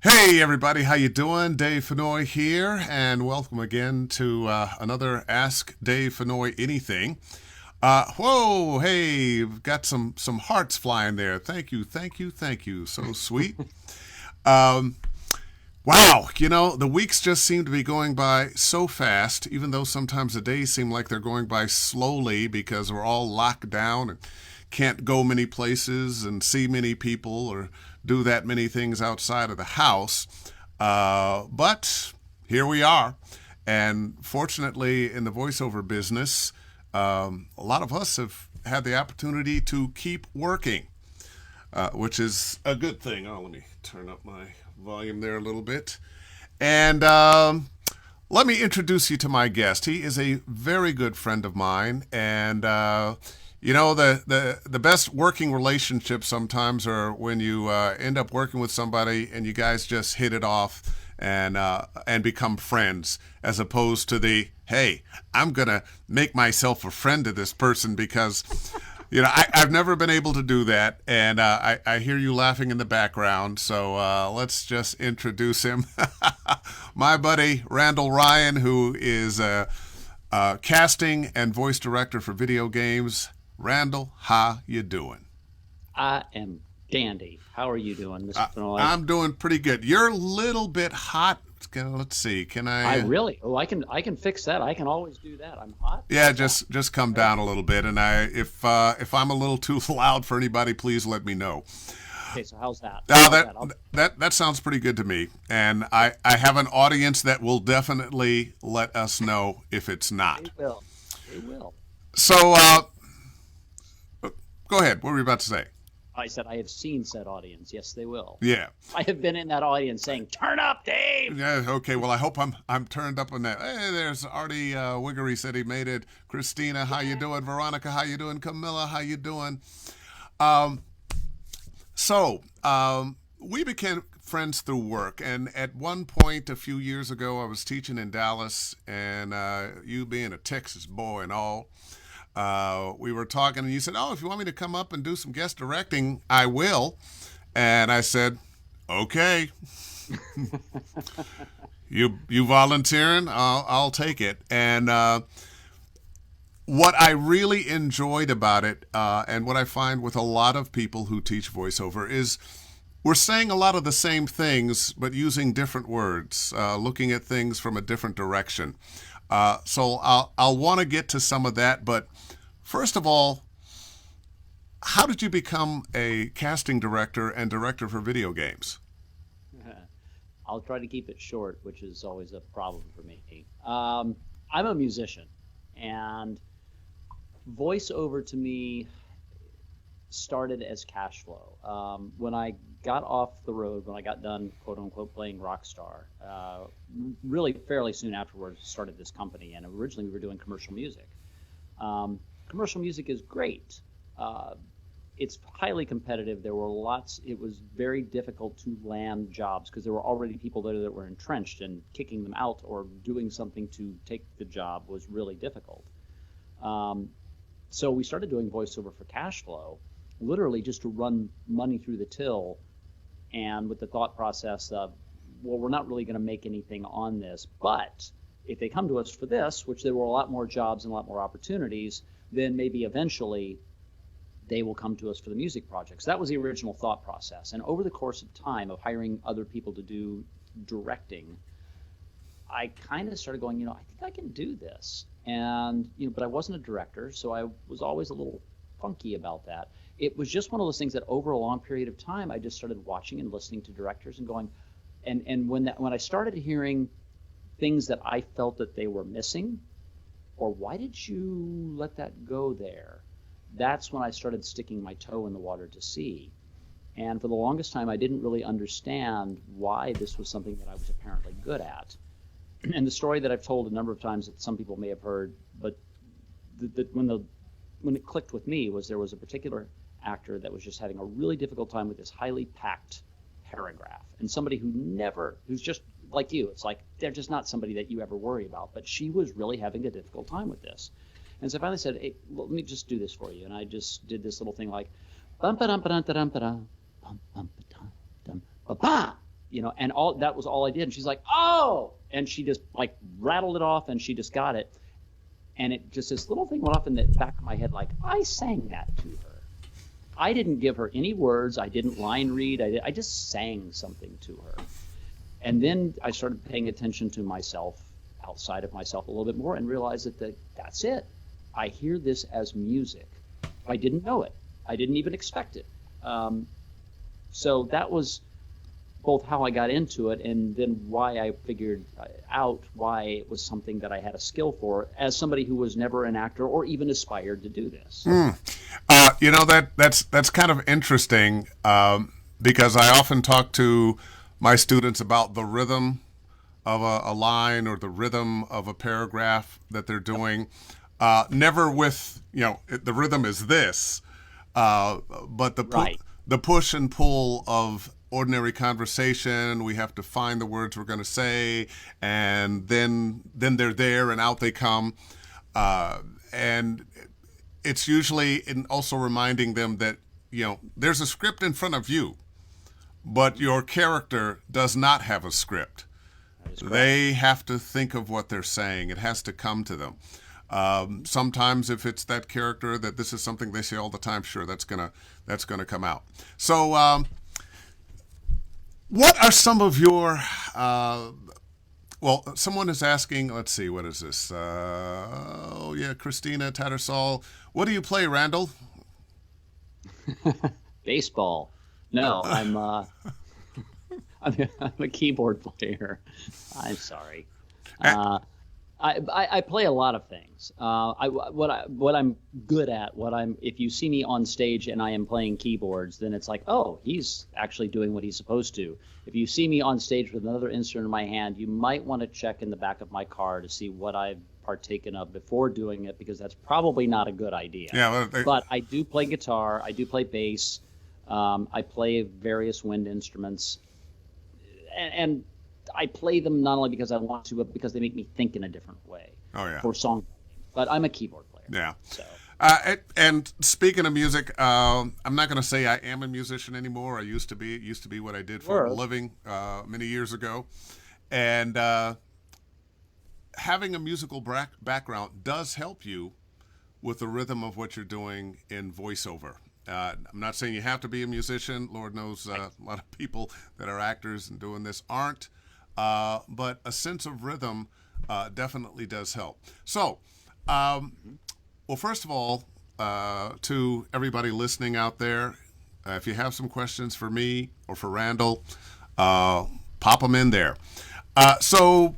Hey everybody, how you doing? Dave Fennoy here, and welcome again to another Ask Dave Fennoy Anything. Whoa, hey, we've got some hearts flying there. Thank you, thank you, thank you. So sweet. Um, wow, the weeks just seem to be going by so fast, even though sometimes the days seem like they're going by slowly because we're all locked down and can't go many places and see many people or do that many things outside of the house. But here we are. And fortunately, in the voiceover business, a lot of us have had the opportunity to keep working, which is a good thing. Oh, let me turn up my volume there a little bit. And let me introduce you to my guest. He is a very good friend of mine, and the best working relationships sometimes are when you end up working with somebody and you guys just hit it off and become friends, as opposed to the hey, I'm gonna make myself a friend to this person because I've never been able to do that, and I hear you laughing in the background, so let's just introduce him. My buddy, Randall Ryan, who is a casting and voice director for video games. Randall, how you doing? I am dandy. How are you doing, Mr. I, Fennoy? I'm doing pretty good. You're a little bit hot. Let's see. Can I I? really, I can fix that. I can always do that. I'm hot. Yeah, How's that? just come down a little bit, and if I'm a little too loud for anybody, please let me know. Okay, so how's that? Uh, How's that that? I'll, that sounds pretty good to me, and I have an audience that will definitely let us know if it's they not. will. They will. So go ahead. What were you about to say? I said I have seen said audience. Yes, they will. Yeah. I have been in that audience saying, "Turn up, Dave." Yeah. Okay. Well, I hope I'm turned up on that. Hey, there's Artie Wiggery said he made it. Christina, how you doing? Veronica, how you doing? Camilla, how you doing? Um, so we became friends through work, and at one point a few years ago, I was teaching in Dallas, and you being a Texas boy and all, we were talking, and you said, "Oh, if you want me to come up and do some guest directing, I will." And I said, "Okay, you volunteering? I'll take it." And what I really enjoyed about it, and what I find with a lot of people who teach voiceover, is we're saying a lot of the same things, but using different words, looking at things from a different direction. So I'll want to get to some of that, but first of all, how did you become a casting director and director for video games? I'll try to keep it short, which is always a problem for me. I'm a musician, and voiceover to me started as cash flow. When I got off the road, when I got done, quote unquote, playing Rockstar, really fairly soon afterwards, started this company. And originally we were doing commercial music. Commercial music is great. Uh, it's highly competitive. There were lots. It was very difficult to land jobs because there were already people there that were entrenched, and kicking them out or doing something to take the job was really difficult. Um, so we started doing voiceover for cash flow, literally just to run money through the till, and with the thought process of, well, we're not really going to make anything on this, but if they come to us for this, which there were a lot more jobs and a lot more opportunities, then maybe eventually they will come to us for the music projects. That was the original thought process. And over the course of time of hiring other people to do directing, I kind of started going, I think I can do this. And, but I wasn't a director, so I was always a little funky about that. It was just one of those things that over a long period of time, I just started watching and listening to directors and going, and when I started hearing things that I felt that they were missing, or why did you let that go there? That's when I started sticking my toe in the water to see. And for the longest time, I didn't really understand why this was something that I was apparently good at. And the story that I've told a number of times that some people may have heard, but when it clicked with me was there was a particular actor that was just having a really difficult time with this highly packed paragraph, and somebody who's just like you. It's like they're just not somebody that you ever worry about, but she was really having a difficult time with this. And so I finally said, hey, well, let me just do this for you. And I just did this little thing like bum ba dum ba dum ba dum ba dum bum bum ba dum dum ba ba and all that was all I did. And she's like, oh, and she just like rattled it off, and she just got it. And it just, this little thing went off in the back of my head, like, I sang that to her. I didn't give her any words. I didn't line read. I just sang something to her. And then I started paying attention to myself, outside of myself a little bit more, and realized that's it. I hear this as music. I didn't know it. I didn't even expect it. So that was both how I got into it, and then why I figured out why it was something that I had a skill for, as somebody who was never an actor or even aspired to do this. That's kind of interesting, because I often talk to my students about the rhythm of a line or the rhythm of a paragraph that they're doing. Never with, the rhythm is this, but the push and pull of ordinary conversation. We have to find the words we're going to say, and then they're there and out they come. And it's usually in also reminding them that, there's a script in front of you, but your character does not have a script. They have to think of what they're saying. It has to come to them. Sometimes if it's that character that this is something they say all the time, sure, that's gonna come out. So what are some of your someone is asking, let's see, what is this? Christina Tattersall. What do you play, Randall? Baseball. No, I'm a keyboard player. I'm sorry. I play a lot of things. What I'm good at, if you see me on stage and I am playing keyboards, then it's like, oh, he's actually doing what he's supposed to. If you see me on stage with another instrument in my hand, you might want to check in the back of my car to see what I've partaken of before doing it, because that's probably not a good idea. Yeah, but I do play guitar. I do play bass. I play various wind instruments, and I play them not only because I want to, but because they make me think in a different way. Oh yeah. For song, but I'm a keyboard player. Yeah. So. And speaking of music, I'm not going to say I am a musician anymore. I used to be. It used to be what I did for a living many years ago, and having a musical background does help you with the rhythm of what you're doing in voiceover. I'm not saying you have to be a musician. Lord knows a lot of people that are actors and doing this aren't. But a sense of rhythm definitely does help. So, well, first of all, to everybody listening out there, if you have some questions for me or for Randall, pop them in there. So,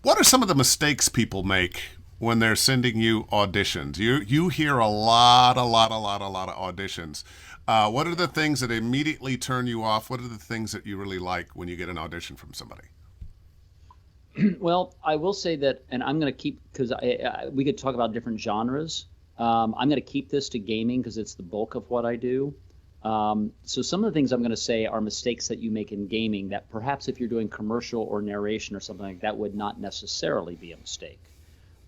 what are some of the mistakes people make when they're sending you auditions? You hear a lot of auditions. What are the things that immediately turn you off? What are the things that you really like when you get an audition from somebody? Well, I will say that, and I'm going to keep, because we could talk about different genres. I'm going to keep this to gaming because it's the bulk of what I do. So some of the things I'm going to say are mistakes that you make in gaming that perhaps if you're doing commercial or narration or something like that would not necessarily be a mistake.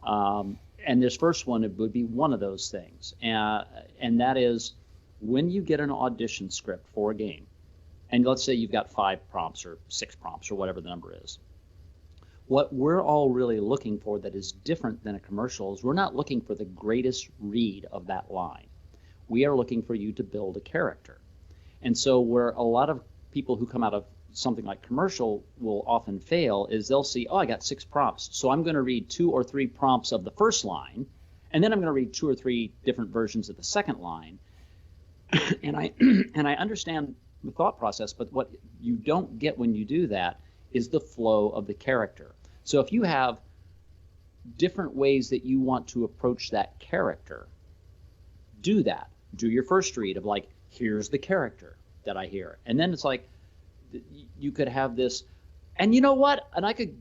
And this first one, it would be one of those things. And that is, when you get an audition script for a game, and let's say you've got 5 prompts or 6 prompts or whatever the number is, what we're all really looking for that is different than a commercial is we're not looking for the greatest read of that line. We are looking for you to build a character. And so where a lot of people who come out of something like commercial will often fail is they'll see, oh, I got 6 prompts, so I'm going to read 2 or 3 prompts of the first line, and then I'm going to read 2 or 3 different versions of the second line. and I understand the thought process, but what you don't get when you do that is the flow of the character. So if you have different ways that you want to approach that character, do that. Do your first read of like, here's the character that I hear. And then it's like, you could have this, and you know what? And I could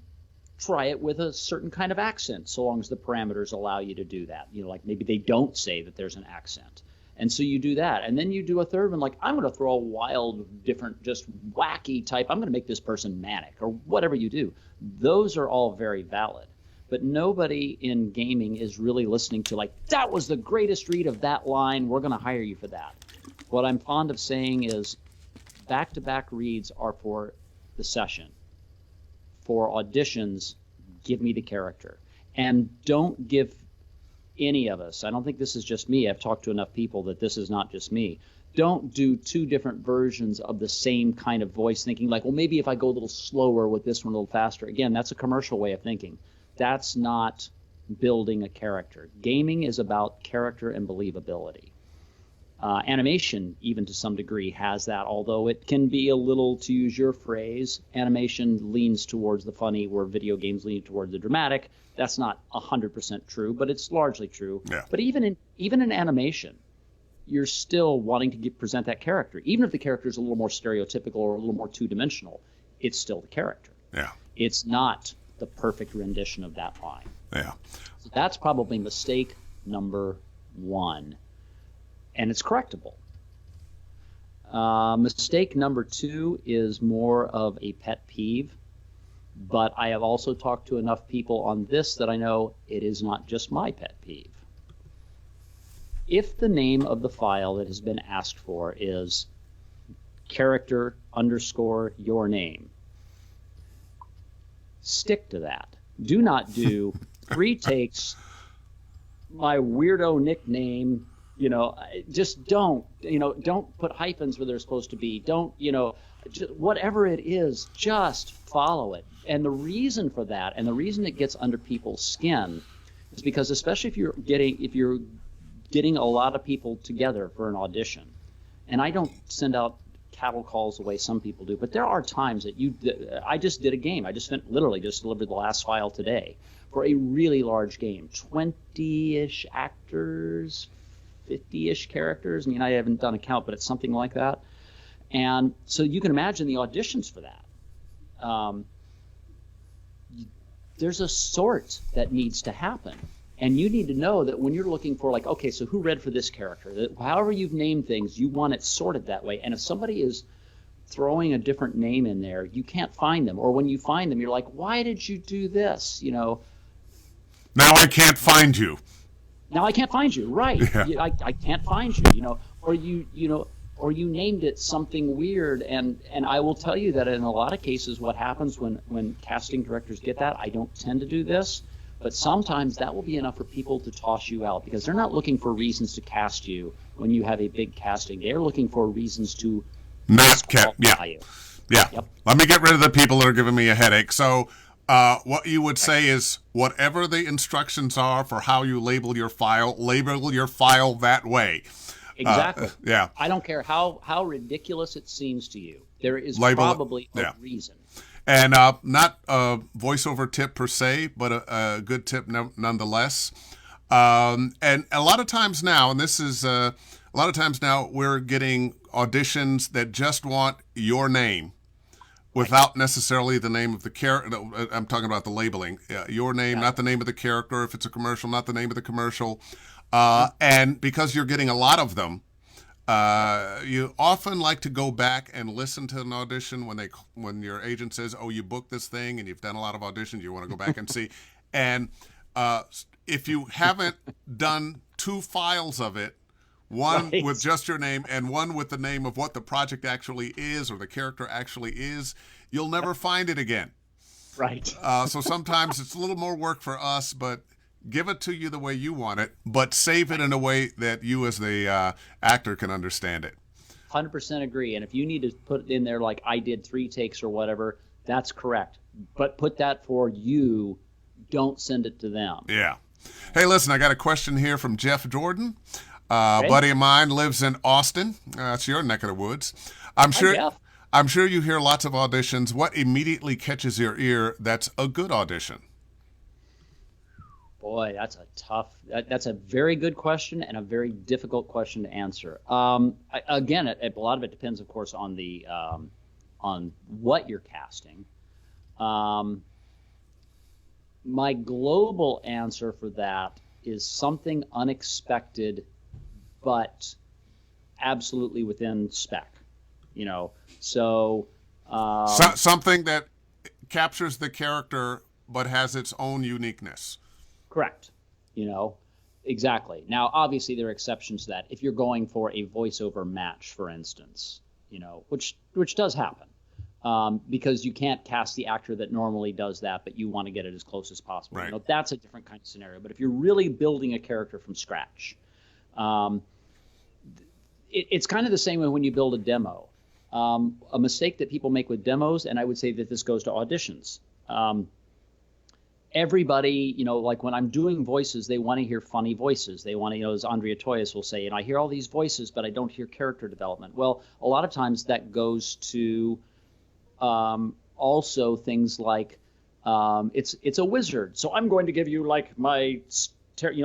try it with a certain kind of accent, so long as the parameters allow you to do that. Like maybe they don't say that there's an accent. And so you do that. And then you do a third one, like, I'm going to throw a wild, different, just wacky type. I'm going to make this person manic, or whatever you do. Those are all very valid. But nobody in gaming is really listening to, like, that was the greatest read of that line. We're going to hire you for that. What I'm fond of saying is, back-to-back reads are for the session. For auditions, give me the character. And don't give any of us, I don't think this is just me, I've talked to enough people that this is not just me, don't do two different versions of the same kind of voice, thinking like, well, maybe if I go a little slower with this one a little faster. Again, that's a commercial way of thinking. That's not building a character. Gaming is about character and believability. Animation, even to some degree, has that, although it can be a little, to use your phrase, animation leans towards the funny where video games lean towards the dramatic. That's not 100% true, but it's largely true. Yeah. But even in animation, you're still wanting to present that character. Even if the character is a little more stereotypical or a little more two-dimensional, it's still the character. Yeah. It's not the perfect rendition of that line. Yeah. So that's probably mistake number one. And it's correctable. Mistake number two is more of a pet peeve, but I have also talked to enough people on this that I know it is not just my pet peeve. If the name of the file that has been asked for is character _ your name, stick to that. Do not do 3 takes, my weirdo nickname. Just don't put hyphens where they're supposed to be. Don't, whatever it is, just follow it. And the reason for that, and the reason it gets under people's skin, is because especially if you're getting a lot of people together for an audition, and I don't send out cattle calls the way some people do, but there are times that I just did a game. I just literally just delivered the last file today for a really large game, 20-ish actors, 50-ish characters. I mean, I haven't done a count, but it's something like that. And so you can imagine the auditions for that. There's a sort that needs to happen. And you need to know that when you're looking for, like, okay, so who read for this character? That however you've named things, you want it sorted that way. And if somebody is throwing a different name in there, you can't find them. Or when you find them, you're like, why did you do this? Now I can't find you. Now I can't find you, right? Yeah. I can't find you, or or you named it something weird, and I will tell you that in a lot of cases, what happens when casting directors get that, I don't tend to do this, but sometimes that will be enough for people to toss you out because they're not looking for reasons to cast you when you have a big casting. They're looking for reasons to disqualify you. Yeah. Yep. Let me get rid of the people that are giving me a headache. So. What you would say is whatever the instructions are for how you label your file that way. Exactly. Yeah. I don't care how ridiculous it seems to you. There is Label it. probably a reason. And not a voiceover tip per se, but a good tip nonetheless. And a lot of times now, we're getting auditions that just want your name. Without necessarily the name of the character. I'm talking about the labeling. Your name, not the name of the character. If it's a commercial, not the name of the commercial. And because you're getting a lot of them, you often like to go back and listen to an audition when your agent says, oh, you booked this thing and you've done a lot of auditions, you want to go back and see. And if you haven't done 2 files of it, one with just your name and one with the name of what the project actually is or the character actually is, you'll never find it again. Right. So sometimes it's a little more work for us, but give it to you the way you want it, but save it in a way that you as the actor can understand it. 100% agree. And if you need to put it in there like I did 3 takes or whatever, that's correct. But put that for you. Don't send it to them. Yeah. Hey, listen, I got a question here from Jeff Jordan. Buddy of mine lives in Austin. That's your neck of the woods. I'm sure you hear lots of auditions. What immediately catches your ear that's a good audition? Boy, that's a very good question and a very difficult question to answer. Again, a lot of it depends, of course, on the on what you're casting. My global answer for that is something unexpected but absolutely within spec, so something that captures the character but has its own uniqueness. Correct. Exactly. Now, obviously, there are exceptions to that. If you're going for a voiceover match, for instance, which does happen. Because you can't cast the actor that normally does that, but you want to get it as close as possible. Right. That's a different kind of scenario. But if you're really building a character from scratch, it's kind of the same way when you build a demo. A mistake that people make with demos, and I would say that this goes to auditions. Everybody, like when I'm doing voices, they want to hear funny voices. They want to, as Andrea Toyas will say, I hear all these voices, but I don't hear character development. Well, a lot of times that goes to also things like it's a wizard, so I'm going to give you like my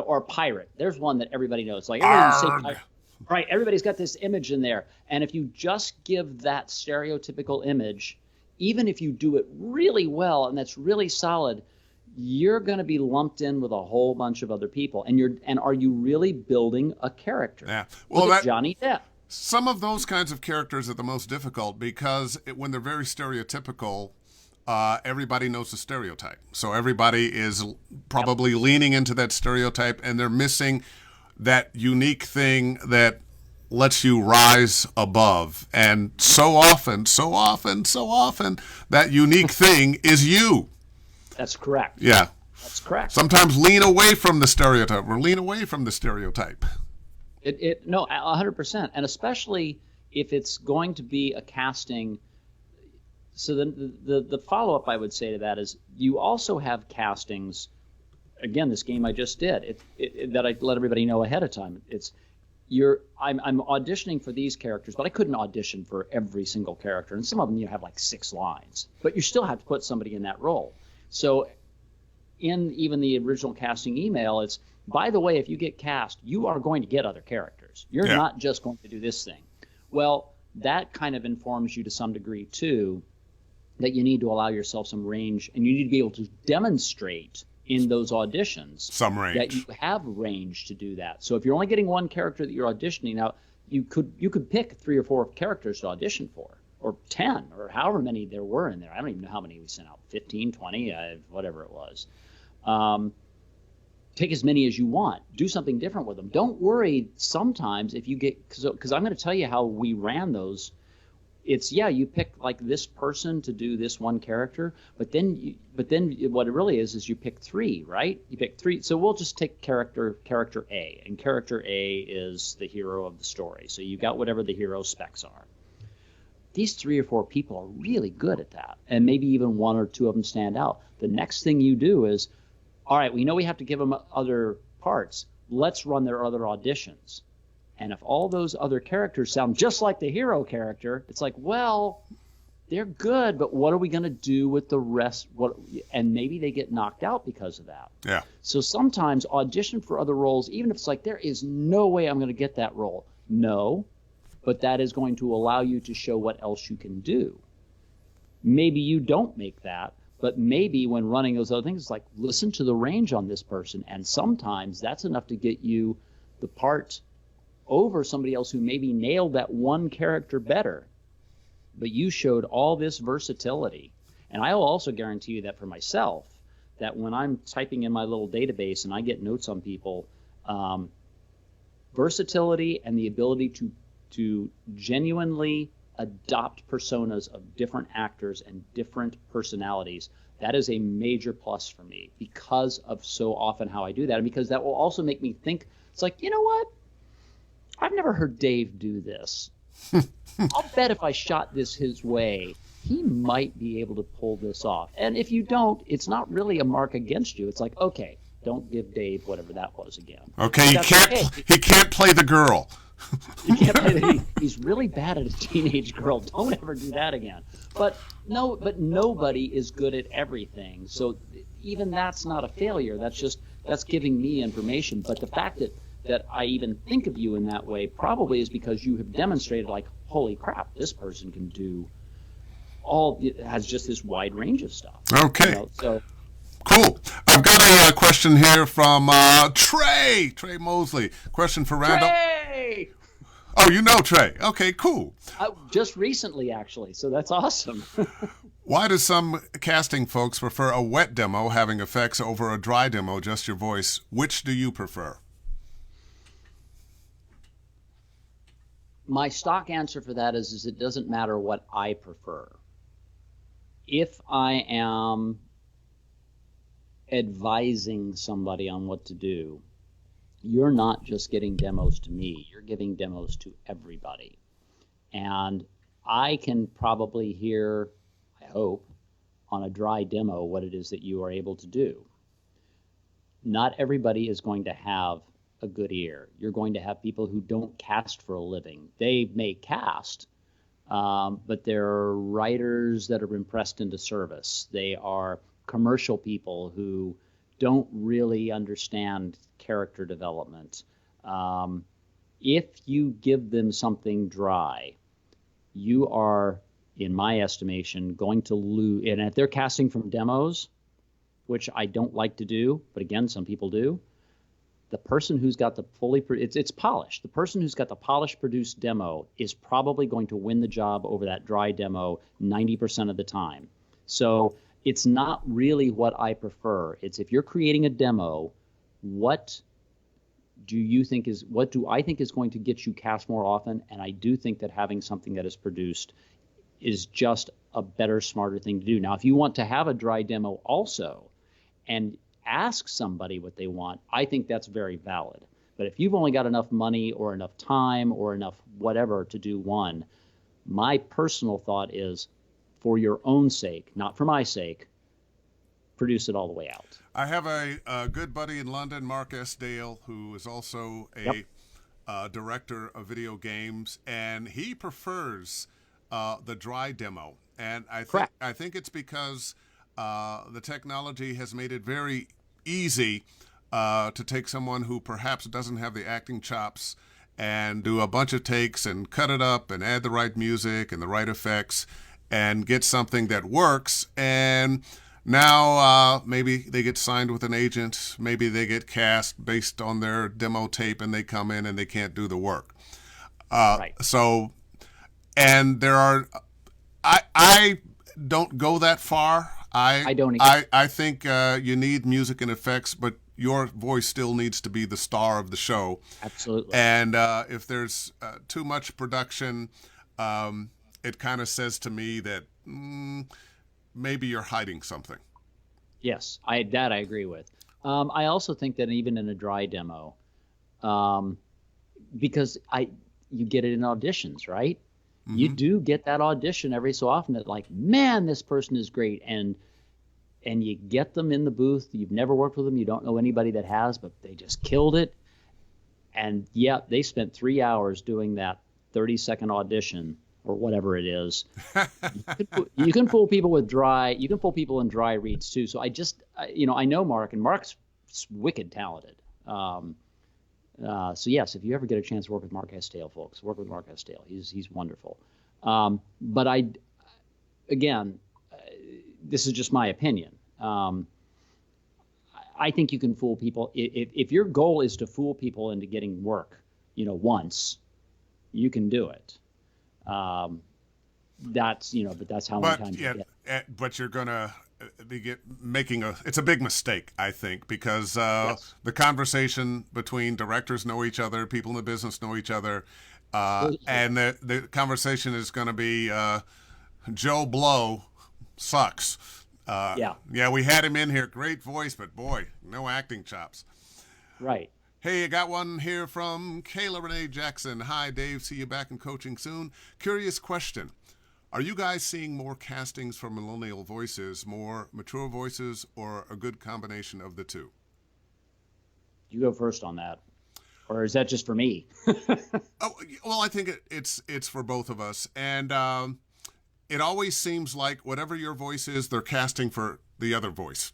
or a pirate. There's one that everybody knows. Like everybody say pirate. Right, everybody's got this image in there, and if you just give that stereotypical image, even if you do it really well and that's really solid, you're going to be lumped in with a whole bunch of other people. And are you really building a character? Yeah. Well, Look at Johnny Depp. Some of those kinds of characters are the most difficult because when they're very stereotypical, everybody knows the stereotype. So everybody is probably leaning into that stereotype, and they're missing that unique thing that lets you rise above. And so often, that unique thing is you. That's correct. Yeah. That's correct. Sometimes lean away from the stereotype or lean away from the stereotype. No, 100%. And especially if it's going to be a casting. So the follow-up I would say to that is you also have castings. Again, this game I just did, that I let everybody know ahead of time. I'm auditioning for these characters, but I couldn't audition for every single character. And some of them you have like 6 lines, but you still have to put somebody in that role. So in even the original casting email, it's, by the way, if you get cast, you are going to get other characters. You're not just going to do this thing. Well, that kind of informs you to some degree, too, that you need to allow yourself some range, and you need to be able to demonstrate in those auditions some range, that you have range to do that. So if you're only getting one character that you're auditioning, now you could pick 3 or 4 characters to audition for, or 10, or however many there were in there. I don't even know how many we sent out, 15, 20, whatever it was. Take as many as you want. Do something different with them. Don't worry sometimes if you get, because I'm going to tell you how we ran those. It's, you pick like this person to do this one character, but then what it really is you pick 3, right? You pick 3. So we'll just take character A, and character A is the hero of the story. So you got whatever the hero specs are. These 3 or 4 people are really good at that, and maybe even 1 or 2 of them stand out. The next thing you do is, all right, we know we have to give them other parts. Let's run their other auditions. And if all those other characters sound just like the hero character, it's like, well, they're good, but what are we going to do with the rest? And maybe they get knocked out because of that. Yeah. So sometimes audition for other roles, even if it's like, there is no way I'm going to get that role. No, but that is going to allow you to show what else you can do. Maybe you don't make that, but maybe when running those other things, it's like, listen to the range on this person. And sometimes that's enough to get you the part over somebody else who maybe nailed that one character better, but you showed all this versatility. And I will also guarantee you that for myself, that when I'm typing in my little database and I get notes on people, versatility and the ability to genuinely adopt personas of different actors and different personalities, that is a major plus for me because of so often how I do that. And because that will also make me think, it's like, you know what? I've never heard Dave do this. I'll bet if I shot this his way, he might be able to pull this off. And if you don't, it's not really a mark against you. It's like, okay, don't give Dave whatever that was again. Okay, he can't play the girl. He can't play he's really bad at a teenage girl. Don't ever do that again. But nobody is good at everything. So even that's not a failure. That's giving me information. But the fact that I even think of you in that way probably is because you have demonstrated, like, holy crap, this person can do has just this wide range of stuff. Okay. So cool. I've got a question here from Trey Mosley. Question for Randall. Trey! Oh, you know Trey. Okay, cool. Just recently, actually, so that's awesome. Why do some casting folks prefer a wet demo having effects over a dry demo, just your voice? Which do you prefer? My stock answer for that is it doesn't matter what I prefer. If I am advising somebody on what to do, you're not just getting demos to me, you're giving demos to everybody. And I can probably hear, I hope, on a dry demo what it is that you are able to do. Not everybody is going to have a good ear. You're going to have people who don't cast for a living. They may cast, but they're writers that are impressed into service. They are commercial people who don't really understand character development. If you give them something dry, you are, in my estimation, going to lose. And if they're casting from demos, which I don't like to do, but again, some people do, the person who's got the it's polished. The person who's got the polished produced demo is probably going to win the job over that dry demo 90% of the time. So it's not really what I prefer. It's if you're creating a demo, what do I think is going to get you cast more often? And I do think that having something that is produced is just a better, smarter thing to do. Now, if you want to have a dry demo also and ask somebody what they want, I think that's very valid. But if you've only got enough money or enough time or enough whatever to do one, my personal thought is, for your own sake, not for my sake, produce it all the way out. I have a good buddy in London, Mark S. Dale, who is also Yep. a director of video games, and he prefers the dry demo. And Correct. I think it's because the technology has made it very easy to take someone who perhaps doesn't have the acting chops and do a bunch of takes and cut it up and add the right music and the right effects and get something that works. And now maybe they get signed with an agent, maybe they get cast based on their demo tape, and they come in and they can't do the work. Right. So, and there are, I don't go that far. I don't either. I think you need music and effects, but your voice still needs to be the star of the show. Absolutely. And if there's too much production, it kind of says to me that maybe you're hiding something. Yes, I agree with. I also think that even in a dry demo, um, because you get it in auditions, right? You Mm-hmm. do get that audition every so often that, like, man, this person is great, and you get them in the booth. You've never worked with them, you don't know anybody that has, but they just killed it. And yeah, they spent 3 hours doing that 30-second audition or whatever it is. You can fool people with dry. You can fool people in dry reads too. So I know Mark, and Mark's wicked talented. So yes, if you ever get a chance to work with Mark Estale, folks, work with Mark Estale. He's wonderful. But again, this is just my opinion. I think you can fool people if your goal is to fool people into getting work. Once you can do it. But that's how many But times you yeah, get. but you're gonna making it's a big mistake, I think, because Yes, the conversation between directors know each other, people in the business know each other, absolutely. and the conversation is going to be Joe Blow sucks. Yeah, Yeah, we had him in here, great voice, but boy, no acting chops. right. Hey, I got one here from Kayla Renee Jackson. Hi, Dave. See you back in coaching soon. Curious question. Are you guys seeing more castings for millennial voices, more mature voices, or a good combination of the two? You go first on that, or is that just for me? Oh, well, I think it's for both of us, and it always seems like whatever your voice is, they're casting for the other voice.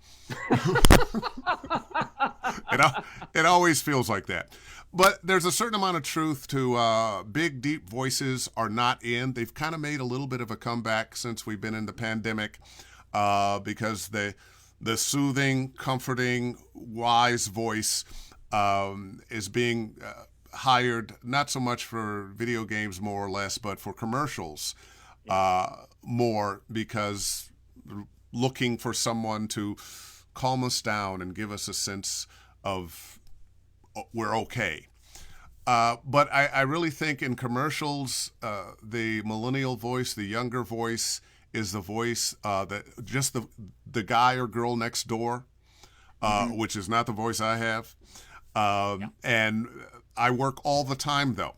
It, it always feels like that. But there's a certain amount of truth to big, deep voices are not in. They've kind of made a little bit of a comeback since we've been in the pandemic because the soothing, comforting, wise voice is being hired not so much for video games more or less, but for commercials Yeah, more because looking for someone to calm us down and give us a sense of we're okay. But I really think in commercials, the millennial voice, the younger voice, is the voice that just the guy or girl next door, Hmm. which is not the voice I have. Yeah. And I work all the time though,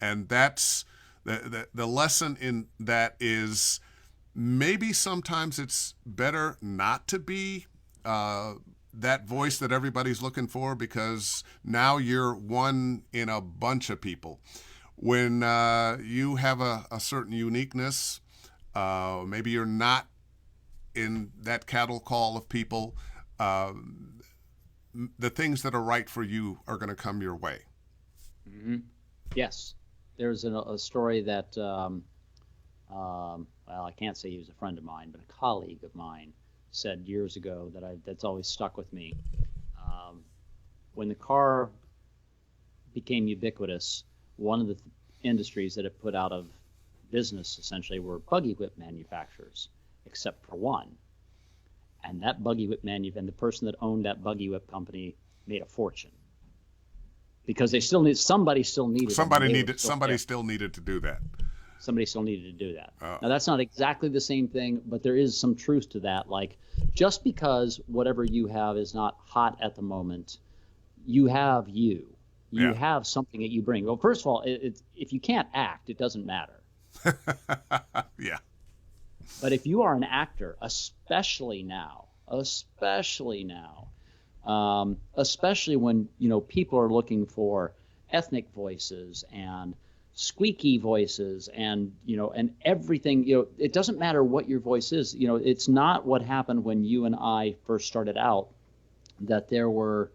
and that's the lesson in that is maybe sometimes it's better not to be that voice that everybody's looking for, because now you're one in a bunch of people. When you have a certain uniqueness, maybe you're not in that cattle call of people. Uh, the things that are right for you are going to come your way. Hmm. Yes. There's a story that, well, I can't say he was a friend of mine, but a colleague of mine said years ago that's always stuck with me. Um, when the car became ubiquitous, one of the industries that it put out of business essentially were buggy whip manufacturers, except for one. And that buggy whip and the person that owned that buggy whip company made a fortune because somebody still needed them, and Somebody they were needed. still Somebody there. still needed to do that. Somebody still needed to do that. Uh, Now that's not exactly the same thing, but there is some truth to that. Like, just because whatever you have is not hot at the moment, you have you yeah. have something that you bring. Well, first of all, if you can't act, it doesn't matter. Yeah. But if you are an actor, especially when people are looking for ethnic voices and squeaky voices and everything, it doesn't matter what your voice is. It's not what happened when you and I first started out, that there were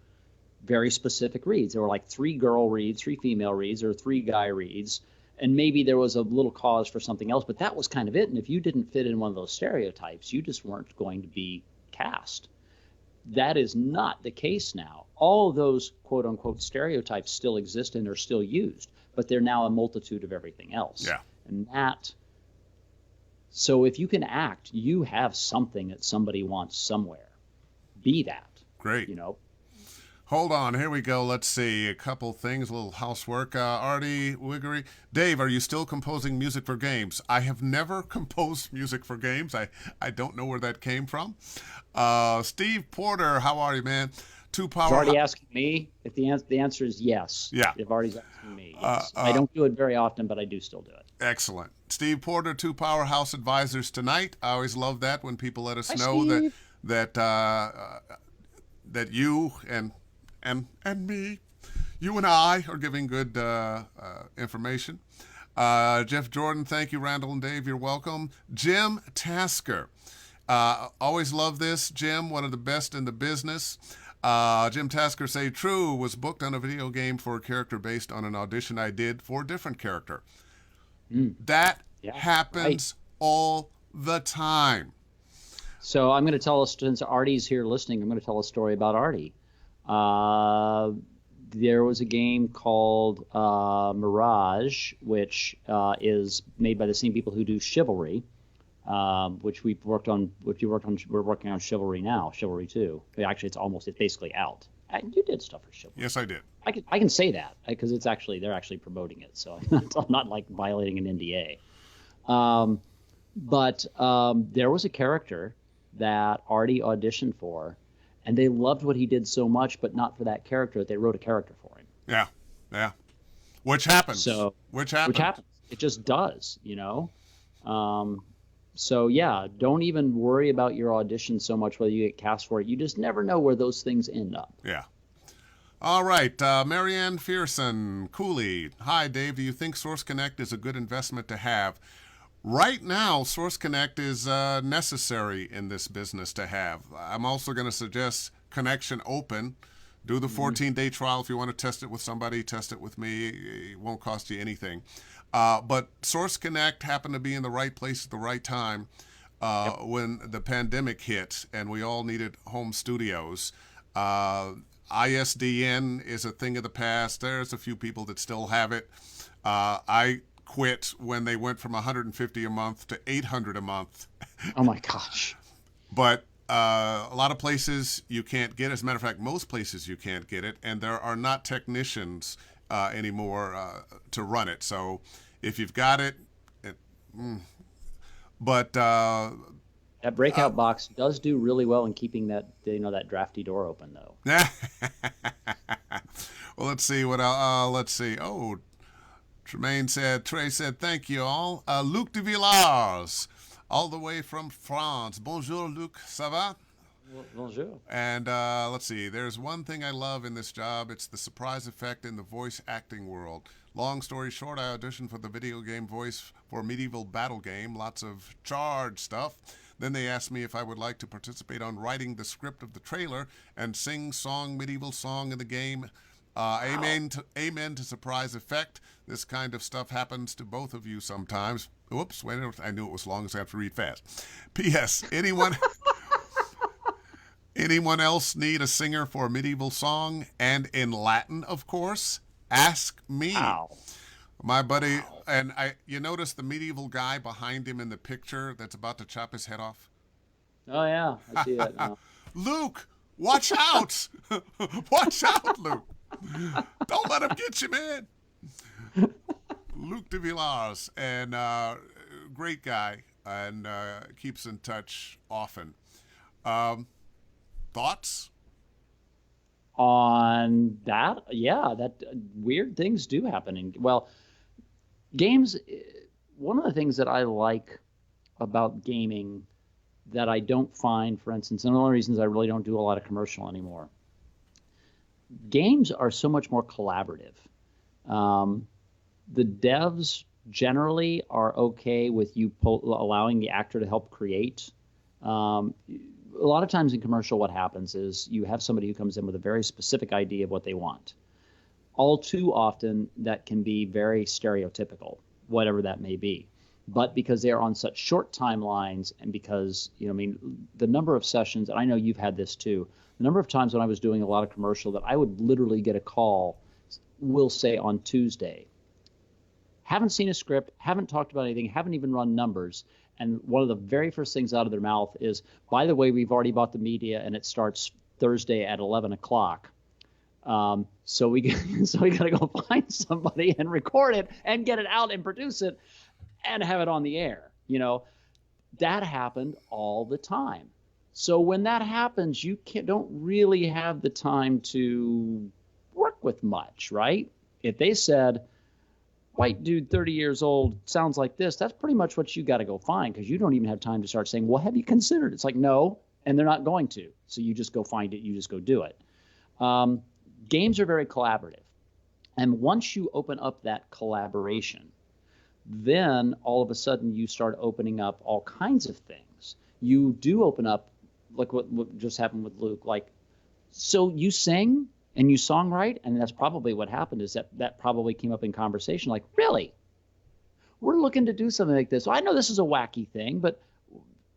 very specific reads. There were like 3 girl reads, 3 female reads, or 3 guy reads, and maybe there was a little cause for something else, but that was kind of it. And if you didn't fit in one of those stereotypes, you just weren't going to be cast. That is not the case now. All of those quote unquote stereotypes still exist and are still used, but they're now a multitude of everything else. Yeah. And so if you can act, you have something that somebody wants somewhere. Be that, Great. you know. Hold on. Here we go. Let's see. A couple things, a little housework. Artie Wiggery. Dave, are you still composing music for games? I have never composed music for games. I don't know where that came from. Steve Porter, how are you, man? Two He's power. already asking me. If the answer is yes. Yeah. If Artie's asking me, yes. I don't do it very often, but I do still do it. Excellent. Steve Porter, two powerhouse advisors tonight. I always love that when people let us Hi, know that Steve. that you and me, you and I are giving good information. Jeff Jordan, thank you. Randall and Dave, you're welcome. Jim Tasker, always love this. Jim, one of the best in the business. Jim Tasker say true, was booked on a video game for a character based on an audition I did for a different character. That Yeah, happens all the time. So I'm going to tell us, since Artie's here listening, I'm going to tell a story about Artie. There was a game called Mirage, which is made by the same people who do Chivalry, which we've worked on. We're working on Chivalry now, Chivalry 2. Actually, it's basically out. You did stuff for Chivalry. Yes, I did. I can say that because they're actually promoting it, so I'm not like violating an NDA. But there was a character that Artie auditioned for, and they loved what he did so much, but not for that character. They wrote a character for him. Yeah, yeah. Which happens. Which happens. It just does, So yeah, don't even worry about your audition so much, whether you get cast for it. You just never know where those things end up. Yeah. All right, Marianne Fearson, Cooley. Hi, Dave. Do you think Source Connect is a good investment to have? Right now, Source Connect is necessary in this business to have. I'm also going to suggest Connection Open. Do the 14-day trial. If you want to test it with somebody, test it with me. It won't cost you anything. But Source Connect happened to be in the right place at the right time when the pandemic hit and we all needed home studios. ISDN is a thing of the past. There's a few people that still have it. I quit when they went from 150 a month to 800 a month. Oh my gosh. But a lot of places you can't get it. As a matter of fact, most places you can't get it, and there are not technicians anymore to run it. So if you've got it, but That breakout box does do really well in keeping that that drafty door open, though. well, let's see what. Let's see. Oh, Trey said, thank you all. Luc de Villars, all the way from France. Bonjour, Luc. Ça va? Bonjour. And let's see. There's one thing I love in this job. It's the surprise effect in the voice acting world. Long story short, I auditioned for the video game voice for a medieval battle game. Lots of charge stuff. Then they asked me if I would like to participate on writing the script of the trailer and sing medieval song in the game. Wow. Amen to surprise effect. This kind of stuff happens to both of you sometimes. Whoops, wait, I knew it was long, so I have to read fast. P.S. Anyone else need a singer for a medieval song? And in Latin, of course? Ask me. Wow. My buddy, and you notice the medieval guy behind him in the picture that's about to chop his head off? Oh, yeah, I see that now. Luke, watch out! Watch out, Luke! Don't let him get you, man! Luc de Villars, and great guy, and keeps in touch often. Thoughts? On that? Yeah, that weird things do happen. Well, games, one of the things that I like about gaming that I don't find, for instance, and one of the reasons I really don't do a lot of commercial anymore, games are so much more collaborative. The devs generally are okay with you allowing the actor to help create. A lot of times in commercial, what happens is you have somebody who comes in with a very specific idea of what they want. All too often, that can be very stereotypical, whatever that may be. But because they're on such short timelines, and because, the number of sessions, and I know you've had this too, the number of times when I was doing a lot of commercial that I would literally get a call, we'll say on Tuesday. Haven't seen a script, haven't talked about anything, haven't even run numbers. And one of the very first things out of their mouth is, by the way, we've already bought the media and it starts Thursday at 11 o'clock. So we got to go find somebody and record it and get it out and produce it and have it on the air. That happened all the time. So when that happens, you don't really have the time to work with much, right? If they said, white dude, 30 years old, sounds like this, that's pretty much what you got to go find, because you don't even have time to start saying, well, have you considered? It's like, no, and they're not going to. So you just go find it. You just go do it. Games are very collaborative. And once you open up that collaboration, then all of a sudden you start opening up all kinds of things. You do open up, like what just happened with Luke, like, so you sing and you songwrite, and that's probably what happened, is that probably came up in conversation, like, really? We're looking to do something like this. So I know this is a wacky thing, but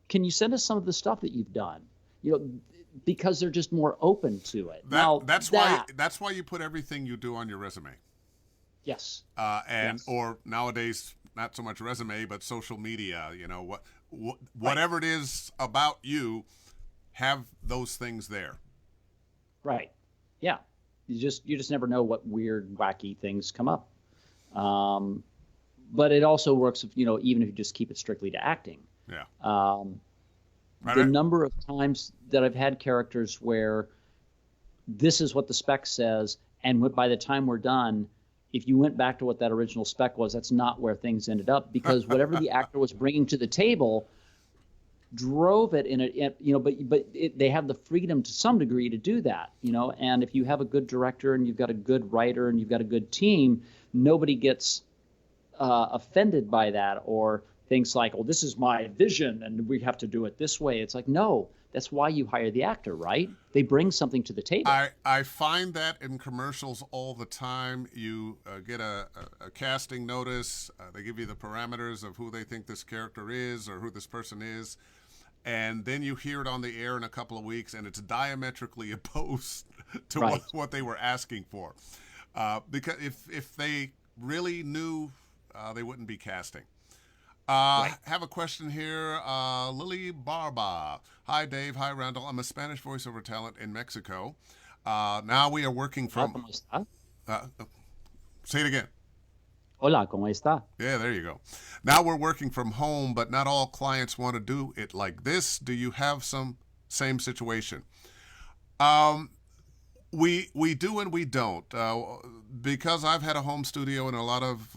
can you send us some of the stuff that you've done? Because they're just more open to it. That's why you put everything you do on your resume. Yes. Or nowadays, not so much resume, but social media. Whatever it is about you, have those things there. Right. Yeah. You just never know what weird, wacky things come up. But it also works, even if you just keep it strictly to acting. Yeah. The number of times that I've had characters where this is what the spec says, and by the time we're done, if you went back to what that original spec was, that's not where things ended up, because whatever the actor was bringing to the table drove it they have the freedom to some degree to do that, and if you have a good director and you've got a good writer and you've got a good team, nobody gets offended by that or thinks like, oh, this is my vision and we have to do it this way. It's like, no, that's why you hire the actor, right? They bring something to the table. I find that in commercials all the time. You get a casting notice. They give you the parameters of who they think this character is or who this person is. And then you hear it on the air in a couple of weeks, and it's diametrically opposed to right. what they were asking for. Because if they really knew, they wouldn't be casting. Right. Have a question here. Lily Barba. Hi, Dave. Hi, Randall. I'm a Spanish voiceover talent in Mexico. Now we are working from... Say it again. Hola, ¿cómo está? Yeah, there you go. Now we're working from home, but not all clients want to do it like this. Do you have some same situation? Um, we do and we don't. Because I've had a home studio and a lot of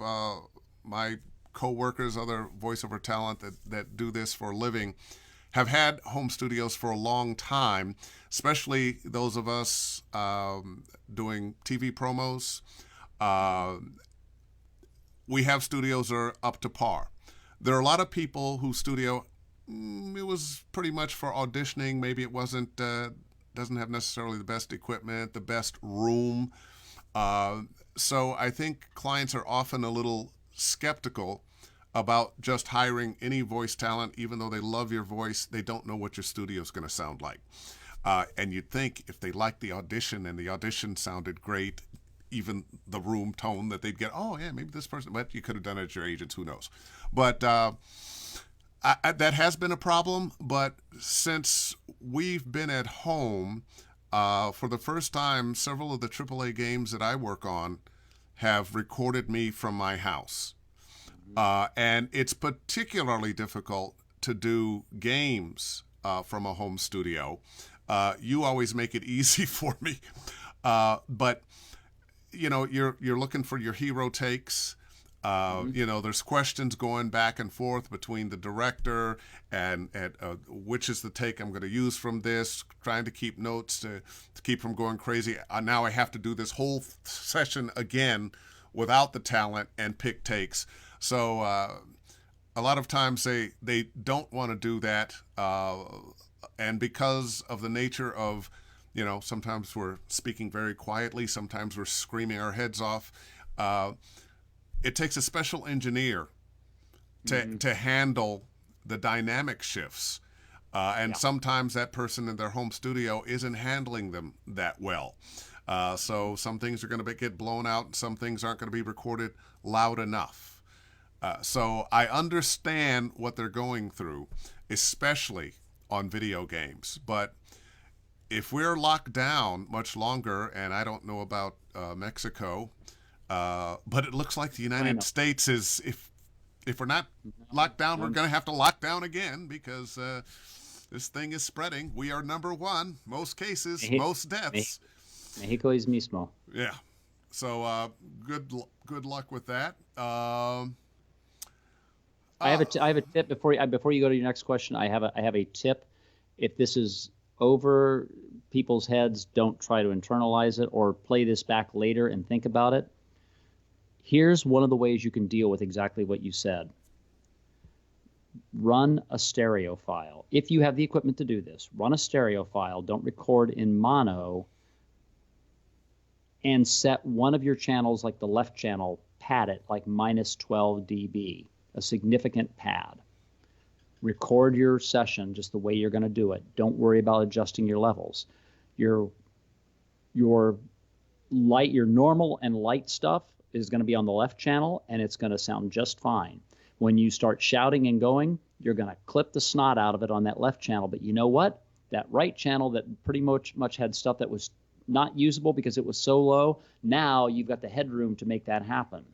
my co-workers, other voiceover talent that do this for a living, have had home studios for a long time, especially those of us doing TV promos. Uh, we have studios that are up to par. There are a lot of people whose studio, it was pretty much for auditioning. Maybe it wasn't, doesn't have necessarily the best equipment, the best room. Uh, so I think clients are often a little skeptical about just hiring any voice talent, even though they love your voice, they don't know what your studio is going to sound like. And you'd think if they liked the audition and the audition sounded great, even the room tone that they'd get, oh yeah, maybe this person, but you could have done it at your agents, who knows? But that has been a problem. But since we've been at home, for the first time, several of the AAA games that I work on have recorded me from my house. And it's particularly difficult to do games from a home studio. You always make it easy for me. But you're looking for your hero takes. There's questions going back and forth between the director and which is the take I'm going to use from this, trying to keep notes to keep from going crazy. Now I have to do this whole session again without the talent and pick takes. So a lot of times they don't want to do that. And because of the nature of, sometimes we're speaking very quietly, sometimes we're screaming our heads off. It takes a special engineer to handle the dynamic shifts. And Yeah. sometimes that person in their home studio isn't handling them that well. So some things are going to get blown out, and some things aren't going to be recorded loud enough. So I understand what they're going through, especially on video games. But if we're locked down much longer, and I don't know about Mexico, but it looks like the United Bueno, States is, if we're not no, locked down, we're no, going to have to lock down again because this thing is spreading. We are number one, most cases, Me- most deaths. México es mismo. Yeah. So good luck with that. I have a tip before you go to your next question. I have a tip. If this is over people's heads, don't try to internalize it or play this back later and think about it. Here's one of the ways you can deal with exactly what you said. Run a stereo file. If you have the equipment to do this, run a stereo file. Don't record in mono, and set one of your channels, like the left channel, pad it like minus 12 dB, a significant pad. Record your session just the way you're going to do it. Don't worry about adjusting your levels. Your normal and light stuff is going to be on the left channel, and it's going to sound just fine. When you start shouting and going, you're going to clip the snot out of it on that left channel. But you know what? That right channel that pretty much had stuff that was not usable because it was so low, now you've got the headroom to make that happen.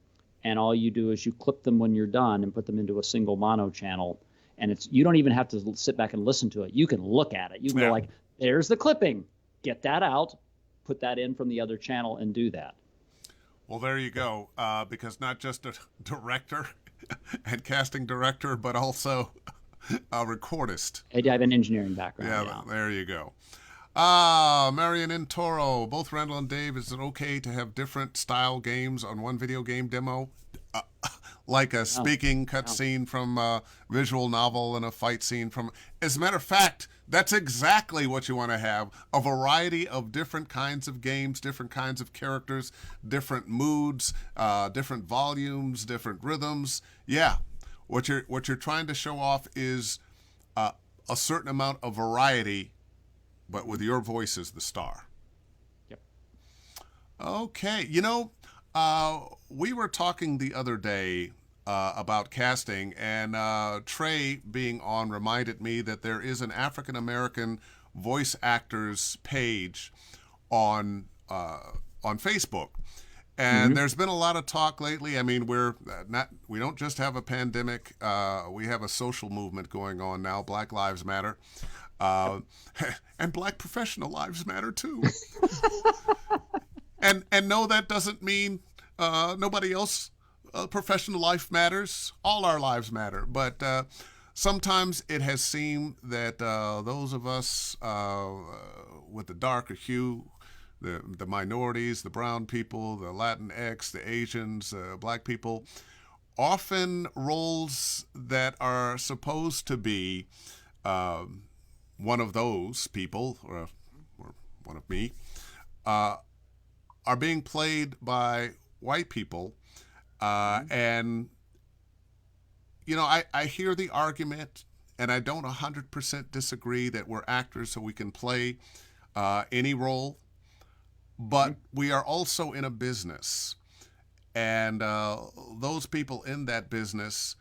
And all you do is you clip them when you're done and put them into a single mono channel. And you don't even have to sit back and listen to it. You can look at it. You can go like, there's the clipping. Get that out, put that in from the other channel, and do that. Well, there you go. Because not just a director and casting director, but also a recordist. I have an engineering background. Yeah, there you go. Marion and Toro, both Randall and Dave, is it okay to have different style games on one video game demo? Like a speaking cutscene from a visual novel and a fight scene from... As a matter of fact, that's exactly what you want to have. A variety of different kinds of games, different kinds of characters, different moods, different volumes, different rhythms. Yeah. What you're trying to show off is a certain amount of variety, but with your voice as the star. Yep. Okay. We were talking the other day about casting, and Trey, being on, reminded me that there is an African American voice actors page on Facebook, And Hmm. there's been a lot of talk lately. I mean, we don't just have a pandemic. We have a social movement going on now. Black Lives Matter, uh, and Black professional lives matter too. And no, that doesn't mean nobody else professional life matters. All our lives matter, but sometimes it has seemed that those of us with the darker hue, the minorities, the brown people, the Latinx, the Asians, black people, often roles that are supposed to be one of those people, or one of me, uh, are being played by white people. Hmm. And, I hear the argument, and I don't 100% disagree that we're actors so we can play any role, Hmm. but we are also in a business. And those people in that business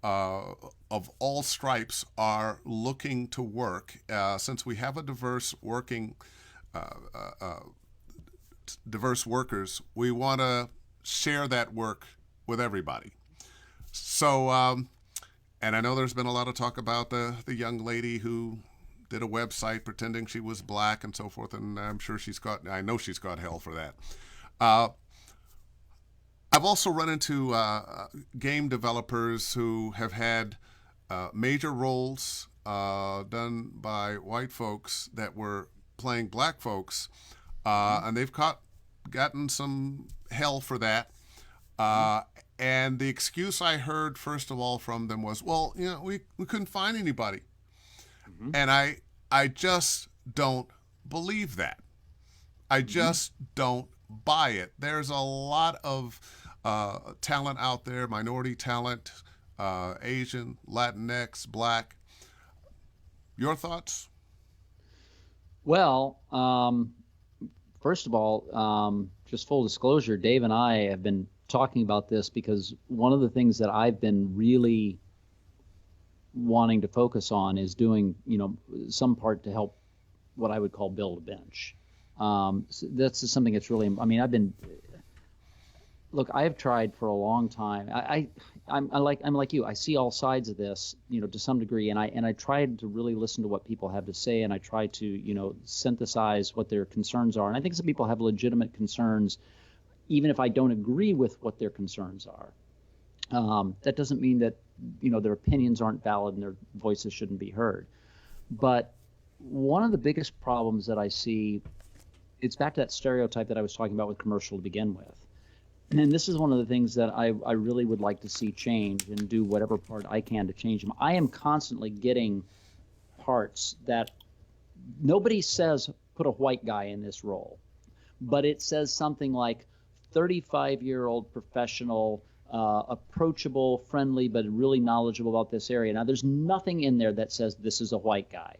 of all stripes are looking to work. Since we have a diverse workers, we want to share that work with everybody. So, and I know there's been a lot of talk about the young lady who did a website pretending she was black and so forth, and I know she's got hell for that. Uh, I've also run into game developers who have had major roles done by white folks that were playing black folks, and they've gotten some hell for that. Hmm. Uh, and the excuse I heard first of all from them was, well, we couldn't find anybody, Hmm. and I just don't believe that. I Hmm. just don't buy it. There's a lot of talent out there, minority talent, Asian, Latinx, Black. Your thoughts? Well, first of all, just full disclosure, Dave and I have been talking about this because one of the things that I've been really wanting to focus on is doing, some part to help what I would call build a bench. So that's just something that's really, I mean, look, I have tried for a long time. I'm like you. I see all sides of this, to some degree, and I tried to really listen to what people have to say, and I try to, synthesize what their concerns are. And I think some people have legitimate concerns, even if I don't agree with what their concerns are. That doesn't mean that, their opinions aren't valid and their voices shouldn't be heard. But one of the biggest problems that I see, it's back to that stereotype that I was talking about with commercial to begin with. And this is one of the things that I really would like to see change and do whatever part I can to change them. I am constantly getting parts that nobody says put a white guy in this role, but it says something like 35-year-old professional, approachable, friendly, but really knowledgeable about this area. Now, there's nothing in there that says this is a white guy,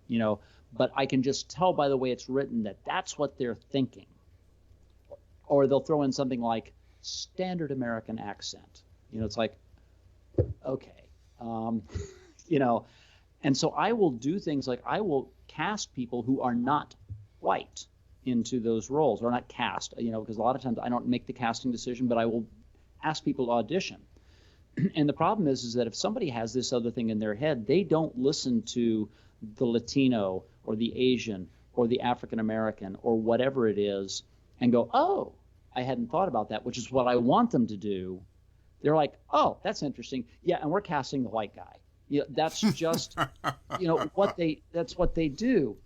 you know, but I can just tell by the way it's written that that's what they're thinking. Or they'll throw in something like standard American accent. It's like, okay, um, you know, and so I will do things like I will cast people who are not white into those roles, or not cast, because a lot of times I don't make the casting decision, but I will ask people to audition. And the problem is that if somebody has this other thing in their head, they don't listen to the Latino or the Asian or the African American or whatever it is and go, oh, I hadn't thought about that, which is what I want them to do. They're like, oh, that's interesting. Yeah, and we're casting the white guy. That's just, that's what they do.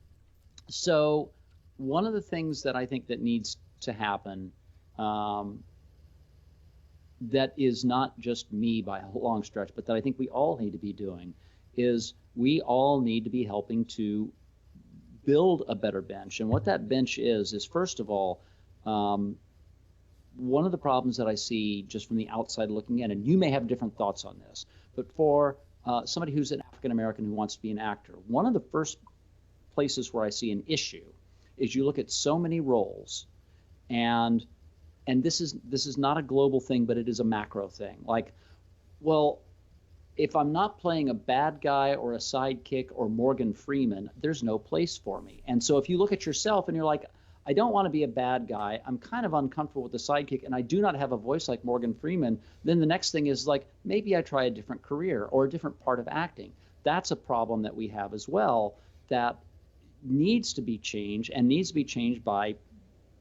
So one of the things that I think that needs to happen, um, that is not just me by a long stretch, but that I think we all need to be doing, is we all need to be helping to build a better bench. And what that bench is first of all, um, one of the problems that I see just from the outside looking in, and you may have different thoughts on this, but for somebody who's an African American who wants to be an actor, one of the first places where I see an issue is you look at so many roles, and this is not a global thing, but it is a macro thing. Like, well, if I'm not playing a bad guy or a sidekick or Morgan Freeman, there's no place for me. And so if you look at yourself and you're like, I don't want to be a bad guy. I'm kind of uncomfortable with the sidekick, and I do not have a voice like Morgan Freeman. Then the next thing is like, maybe I try a different career or a different part of acting. That's a problem that we have as well that needs to be changed and needs to be changed by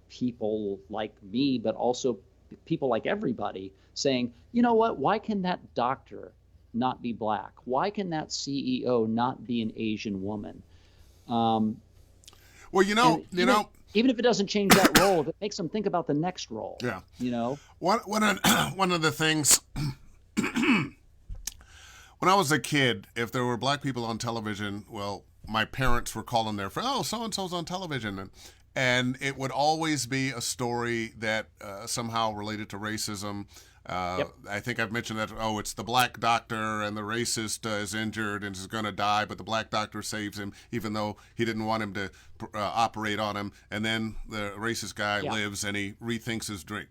people like me, but also people like everybody saying, you know what, why can that doctor not be black? Why can that CEO not be an Asian woman? Um, Well, and even if it doesn't change that role, if it makes them think about the next role, yeah. you know? One of the things when I was a kid, if there were black people on television, well, my parents were calling their friends, oh, so and so's on television, and it would always be a story that somehow related to racism. Yep. I think I've mentioned that. Oh, it's the black doctor, and the racist is injured and is going to die, but the black doctor saves him, even though he didn't want him to operate on him. And then the racist guy Yeah. lives, and he rethinks his drink.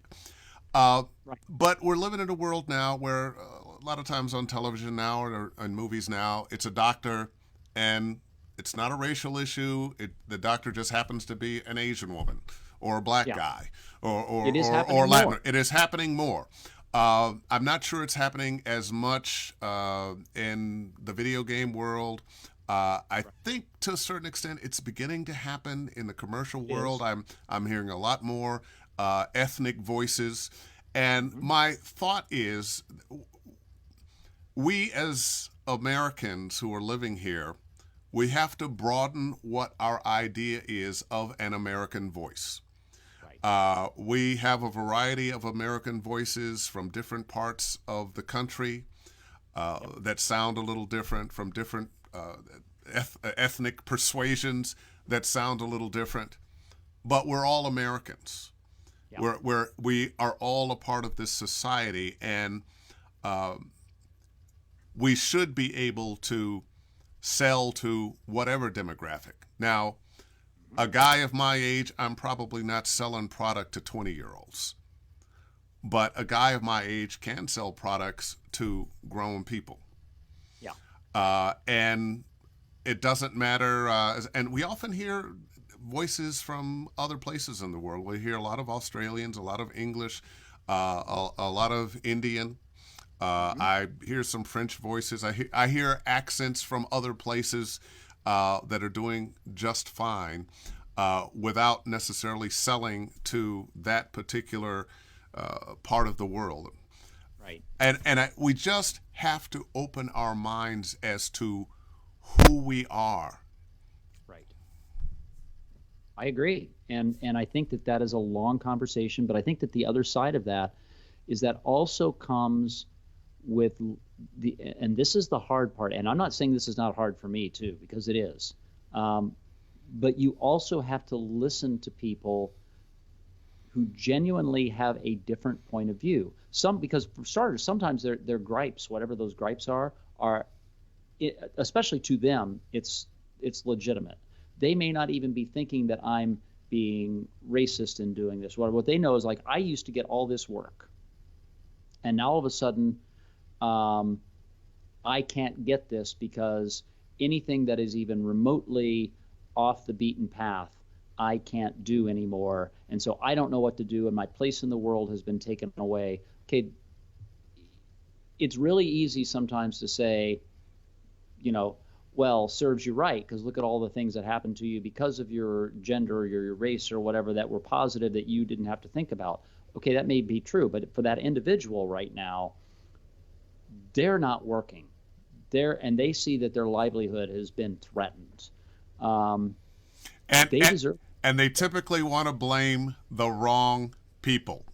Right. But we're living in a world now where a lot of times on television now or in movies now, it's a doctor, and it's not a racial issue. The doctor just happens to be an Asian woman or a black Yeah. guy or It is or happening Latin. more. It is happening more. I'm not sure it's happening as much in the video game world. I think to a certain extent it's beginning to happen in the commercial It world. is. I'm hearing a lot more ethnic voices, and Mhm. my thought is we as Americans who are living here, we have to broaden what our idea is of an American voice. Right. We have a variety of American voices from different parts of the country Yep. that sound a little different, from different ethnic persuasions that sound a little different, but we're all Americans. Yeah. We are all a part of this society, and we should be able to sell to whatever demographic. Now, a guy of my age, I'm probably not selling product to 20-year-olds, but a guy of my age can sell products to grown people. Yeah. And it doesn't matter. And we often hear voices from other places in the world. We hear a lot of Australians, a lot of English, a lot of Indian. Hmm. I hear some French voices. I hear accents from other places that are doing just fine without necessarily selling to that particular part of the world. Right. And we just have to open our minds as to who we are. Right. I agree. And I think that that is a long conversation, but I think that the other side of that is that also comes with and this is the hard part, and I'm not saying this is not hard for me too, because it is. But you also have to listen to people who genuinely have a different point of view. Because for starters, sometimes their gripes, whatever those gripes are especially to them, it's legitimate. They may not even be thinking that I'm being racist in doing this. What they know is like, I used to get all this work, and now all of a sudden, I can't get this because anything that is even remotely off the beaten path, I can't do anymore. And so I don't know what to do, and my place in the world has been taken away. Okay, it's really easy sometimes to say, well, serves you right, because look at all the things that happened to you because of your gender or your race or whatever that were positive that you didn't have to think about. Okay, that may be true, but for that individual right now, they're not working. And they see that their livelihood has been threatened. And, They and, deserve, and they typically want to blame the wrong people.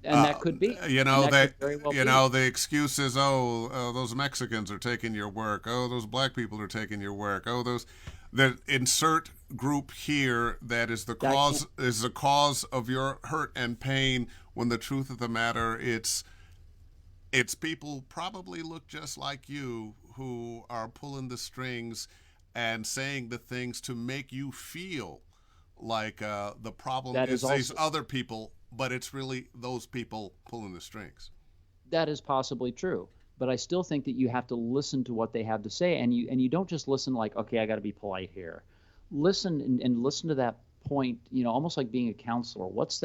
and that could be, You and know that could that very well you be. know the excuse is, those Mexicans are taking your work. Oh, those black people are taking your work. Oh, those the insert group here that is the That cause can't, is the cause of your hurt and pain. When the truth of the matter, it's people probably look just like you who are pulling the strings and saying the things to make you feel like the problem that is is these also other people, but it's really those people pulling the strings. that is possibly true. But I still think that you have to listen to what they have to say, and you don't just listen like, okay, I got to be polite here. Listen and listen to that point, almost like being a counselor. What's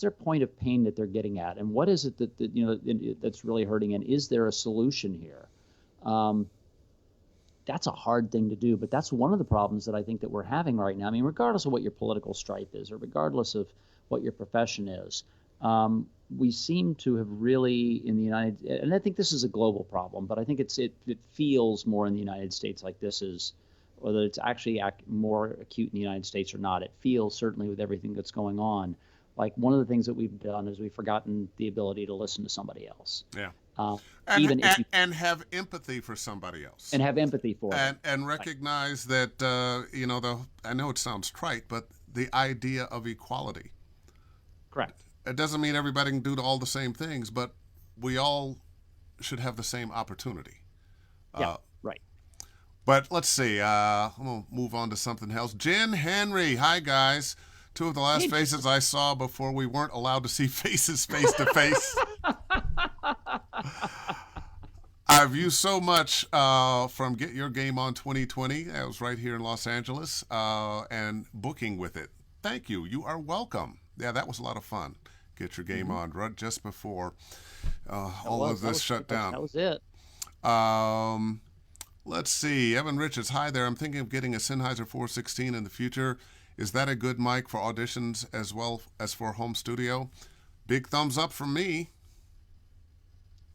their point of pain that they're getting at, and what is it that's really hurting, and is there a solution here? That's a hard thing to do, but that's one of the problems that I think that we're having right now. I mean, regardless of what your political stripe is, or regardless of what your profession is, we seem to have really in the United, and I think this is a global problem, but I think it feels more in the United States like this is, whether it's actually more acute in the United States or not. It feels, certainly with everything that's going on, like one of the things that we've done is we've forgotten the ability to listen to somebody else. Yeah. And have empathy for somebody else, and have empathy for them. And recognize that I know it sounds trite, but the idea of equality. Correct. It doesn't mean everybody can do all the same things, but we all should have the same opportunity. Yeah. Right. But let's see. I'm gonna move on to something else. Jen Henry, hi guys. Two of the last faces I saw before we weren't allowed to see faces face to face. I've used so much from Get Your Game On 2020. I was right here in Los Angeles and booking with it. Thank you. You are welcome. Yeah, that was a lot of fun. Get Your Game On right just before all of this shut down. That was it. Let's see. Evan Richards, hi there. I'm thinking of getting a Sennheiser 416 in the future. Is that a good mic for auditions as well as for home studio? Big thumbs up from me.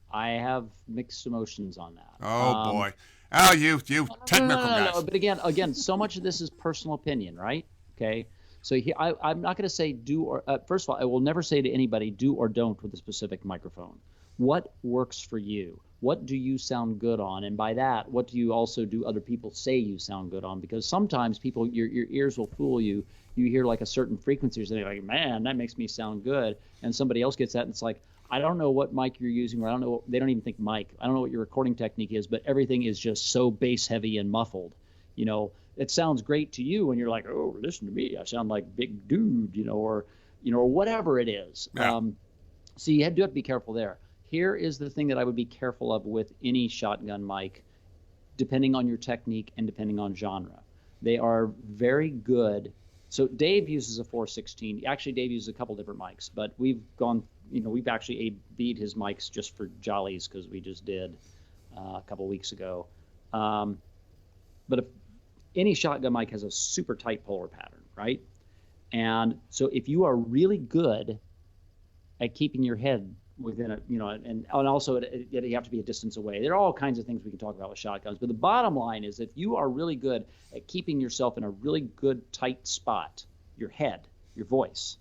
I have mixed emotions on that. Oh boy. Oh, you technical guys. No. But again, so much of this is personal opinion, right? Okay. So I'm not going to say do or first of all, I will never say to anybody do or don't with a specific microphone. What works for you? What do you sound good on? And by that, what do other people say you sound good on? Because sometimes your ears will fool you. You hear like a certain frequency, and you're like, man, that makes me sound good. And somebody else gets that, and it's like, I don't know what mic you're using, or they don't even think mic. I don't know what your recording technique is, but everything is just so bass heavy and muffled. It sounds great to you, and you're like, oh, listen to me, I sound like big dude, or whatever it is. Yeah. So you do have to be careful there. Here is the thing that I would be careful of with any shotgun mic, depending on your technique and depending on genre. They are very good. So Dave uses a 416. Actually, Dave uses a couple different mics, but we've actually A/B'd his mics just for jollies because we just did a couple weeks ago. But if any shotgun mic has a super tight polar pattern, right? And so if you are really good at keeping your head within and also you have to be a distance away. There are all kinds of things we can talk about with shotguns, but the bottom line is if you are really good at keeping yourself in a really good tight spot, your head, your voice,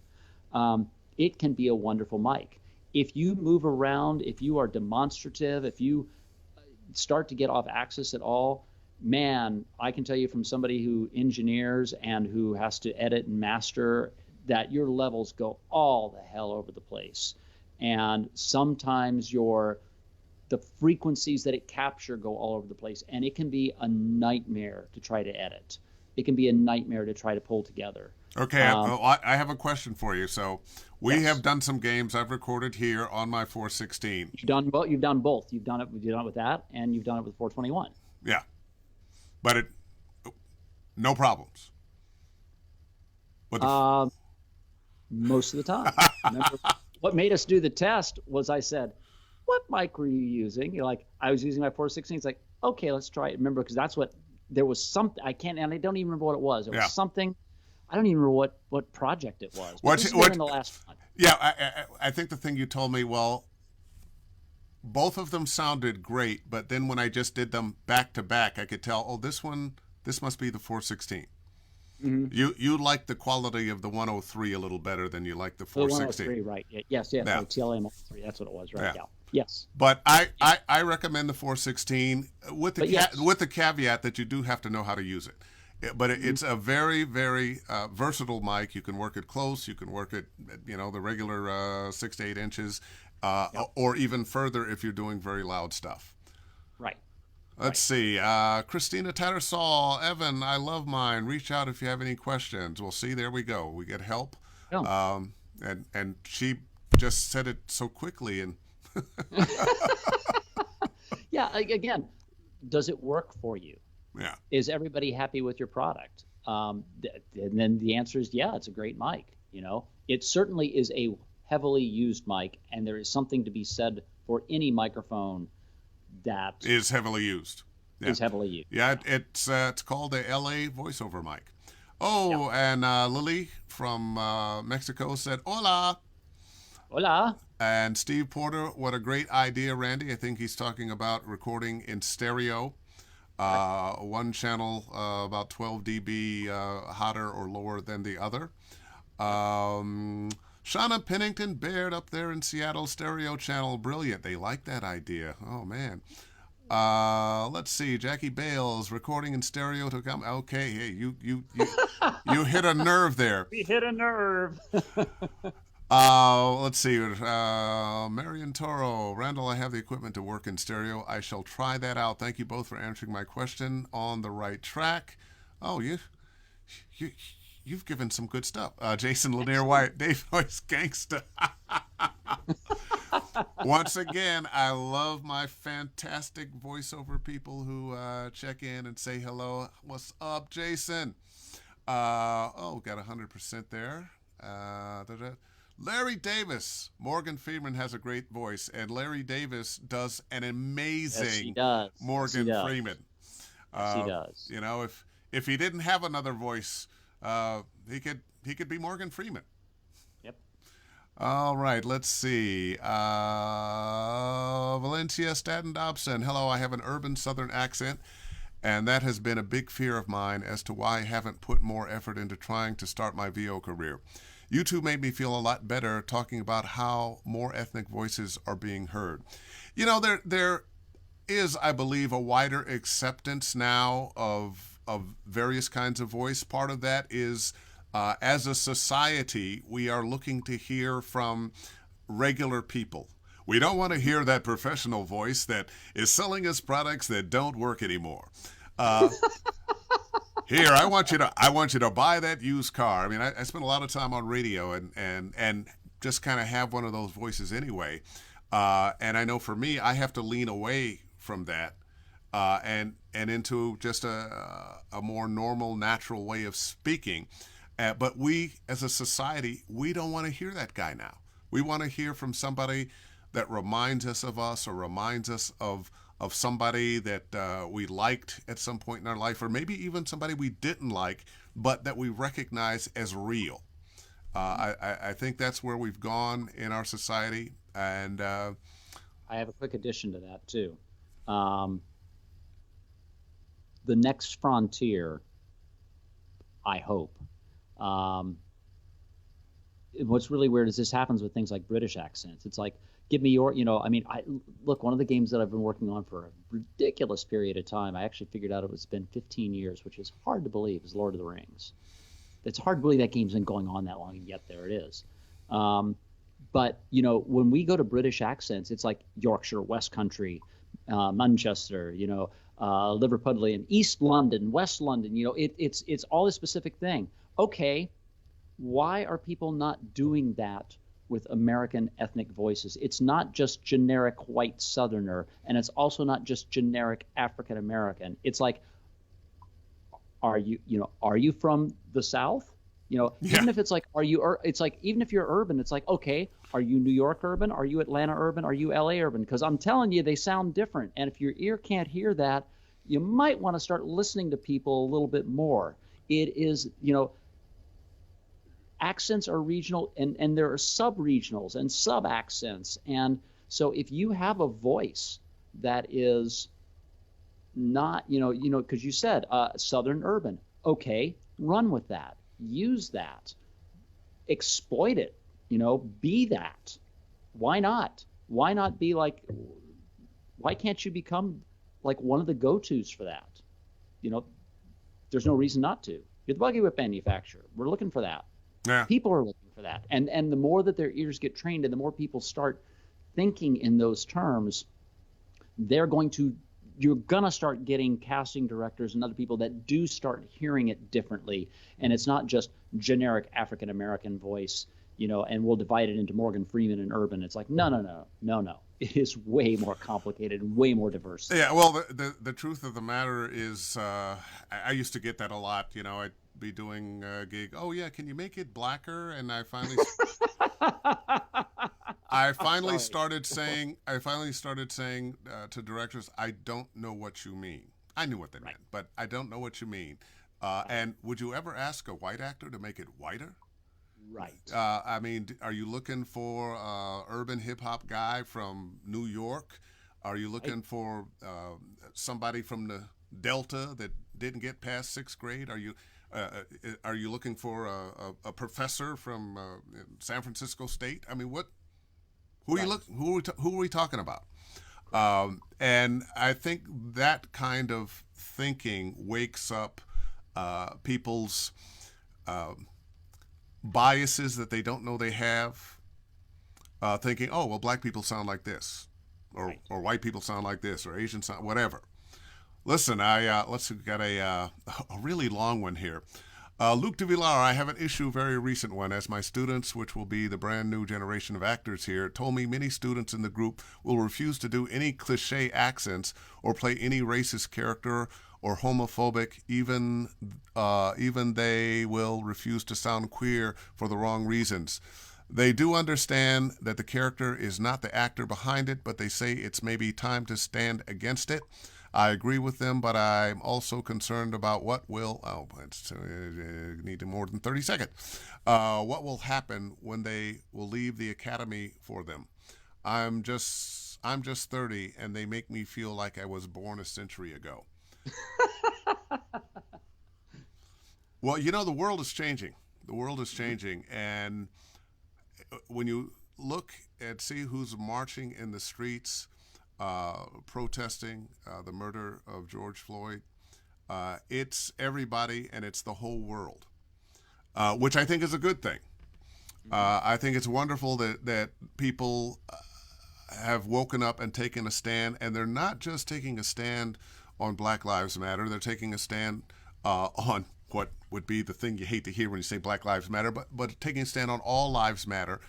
it can be a wonderful mic. If you move around, if you are demonstrative, if you start to get off axis at all, man, I can tell you from somebody who engineers and who has to edit and master that your levels go all the hell over the place. And sometimes the frequencies that it capture go all over the place, and it can be a nightmare to try to edit. It can be a nightmare to try to pull together. Okay, I have a question for you. So we Yes. have done some games I've recorded here on my 416. You've done both. You've done it with that, and you've done it with 421. Yeah, but no problems. Most of the time. Remember, what made us do the test was I said, what mic were you using? You're like, I was using my 416. It's like, okay, let's try it. Remember, because there was something, I don't even remember what it was. It was something, I don't even remember what project it was. But this was in the last one. Yeah, I think the thing you told me, well, both of them sounded great, but then when I just did them back to back, I could tell, this must be the 416. Mm-hmm. You like the quality of the 103 a little better than you like the 416. The 103, right. Yes. Yeah. So TLM 103, that's what it was, right? Yeah. Yes. But I recommend the 416 with the caveat that you do have to know how to use it. But it's a very, very versatile mic. You can work it close. You can work it, the regular 6 to 8 inches, or even further if you're doing very loud stuff. Right. Let's see. Christina Tattersall, Evan, I love mine. Reach out if you have any questions. Well, see, there we go. We get help. Oh. And she just said it so quickly. And yeah, again, does it work for you? Yeah. Is everybody happy with your product? And then the answer is yeah, it's a great mic. It certainly is a heavily used mic, and there is something to be said for any microphone that Is heavily used. Yeah. is heavily used. Yeah, Yeah. it's called the LA voiceover mic. Yeah. Oh, and Lily from Mexico said hola. Hola. And Steve Porter, what a great idea, Randy. I think he's talking about recording in stereo. Correct. One channel about 12 dB hotter or lower than the other. Yep. Shauna Pennington Baird up there in Seattle, stereo channel, brilliant. They like that idea. Oh man. Let's see. Jackie Bales recording in stereo to come. Okay, hey, you hit a nerve there. We hit a nerve. Let's see. Marion Toro, Randall, I have the equipment to work in stereo. I shall try that out. Thank you both for answering my question. On the right track. Oh, you, you've given some good stuff. Jason Lanier White, Dave Noyce Gangsta. Once again, I love my fantastic voiceover people who check in and say hello. What's up, Jason? Got 100% there. Larry Davis. Morgan Freeman has a great voice, and Larry Davis does an Yes, he amazing does. Yes, he Morgan does. Freeman. Yes, he does. If he didn't have another voice, he could be Morgan Freeman. Yep. All right, let's see. Valencia Staten Dobson. Hello, I have an urban southern accent, and that has been a big fear of mine as to why I haven't put more effort into trying to start my VO career. You two made me feel a lot better talking about how more ethnic voices are being heard. There is, I believe, a wider acceptance now of various kinds of voice. Part of that is as a society, we are looking to hear from regular people. We don't want to hear that professional voice that is selling us products that don't work anymore. Here, I want you to buy that used car. I mean, I spend a lot of time on radio and just kind of have one of those voices anyway. And I know for me, I have to lean away from that and into just a more normal, natural way of speaking. But we, as a society, we don't want to hear that guy now. We want to hear from somebody that reminds us of us or reminds us of somebody that we liked at some point in our life, or maybe even somebody we didn't like, but that we recognize as real. I think that's where we've gone in our society. And I have a quick addition to that too. Um, the next frontier, I hope. Um, what's really weird is this happens with things like British accents. It's like, give me your, I mean, look, one of the games that I've been working on for a ridiculous period of time, I actually figured out it's been 15 years, which is hard to believe, is Lord of the Rings. It's hard to believe that game's been going on that long, and yet there it is. But, when we go to British accents, it's like Yorkshire, West Country, Manchester, Liverpudlian, East London, West London, it's all a specific thing. Okay, why are people not doing that with American ethnic voices? It's not just generic white Southerner, and it's also not just generic African American. It's like, are you from the South? yeah. Even if it's like, it's like, even if you're urban, it's like, okay, are you New York urban? Are you Atlanta urban? Are you LA urban? Because I'm telling you, they sound different. And if your ear can't hear that, you might want to start listening to people a little bit more. It is, accents are regional, and there are sub-regionals and sub-accents. And so if you have a voice that is not, because you said Southern urban, okay, run with that. Use that. Exploit it. Be that. Why not? Why not be like, why can't you become like one of the go-tos for that? There's no reason not to. You're the buggy whip manufacturer. We're looking for that. Yeah. People are looking for that. And the more that their ears get trained and the more people start thinking in those terms, you're going to start getting casting directors and other people that do start hearing it differently. And it's not just generic African American voice, and we'll divide it into Morgan Freeman and urban. It's like, no. It is way more complicated and way more diverse. Yeah, well, the truth of the matter is, I used to get that a lot. be doing a gig. Oh yeah, can you make it blacker? And I I'm finally sorry. started saying, to directors, I don't know what you mean. I knew what they Right. meant, but I don't know what you mean. Right. And would you ever ask a white actor to make it whiter? Right. I mean, are you looking for urban hip hop guy from New York? Are you Right. looking for somebody from the Delta that didn't get past sixth grade? Are you looking for a professor from San Francisco State? I mean, what? Who are you Right. look? Who are we talking about? Correct. And I think that kind of thinking wakes up people's biases that they don't know they have, thinking, oh, well, black people sound like this, Right. or white people sound like this, or Asian sound, whatever. Listen, let's got a really long one here. Luke de Villar, I have an issue, very recent one, as my students, which will be the brand new generation of actors here, told me many students in the group will refuse to do any cliche accents or play any racist character or homophobic, even they will refuse to sound queer for the wrong reasons. They do understand that the character is not the actor behind it, but they say it's maybe time to stand against it. I agree with them, but I'm also concerned about what will. Oh, it's need more than 30 seconds. What will happen when they will leave the academy for them? I'm just 30, and they make me feel like I was born a century ago. Well, the world is changing. The world is Mhm. changing, and when you look and see who's marching in the streets, protesting the murder of George Floyd, it's everybody and it's the whole world, which I think is a good thing. Mhm. I think it's wonderful that people have woken up and taken a stand, and they're not just taking a stand on Black Lives Matter. They're taking a stand on what would be the thing you hate to hear when you say Black Lives Matter, but taking a stand on all lives matter,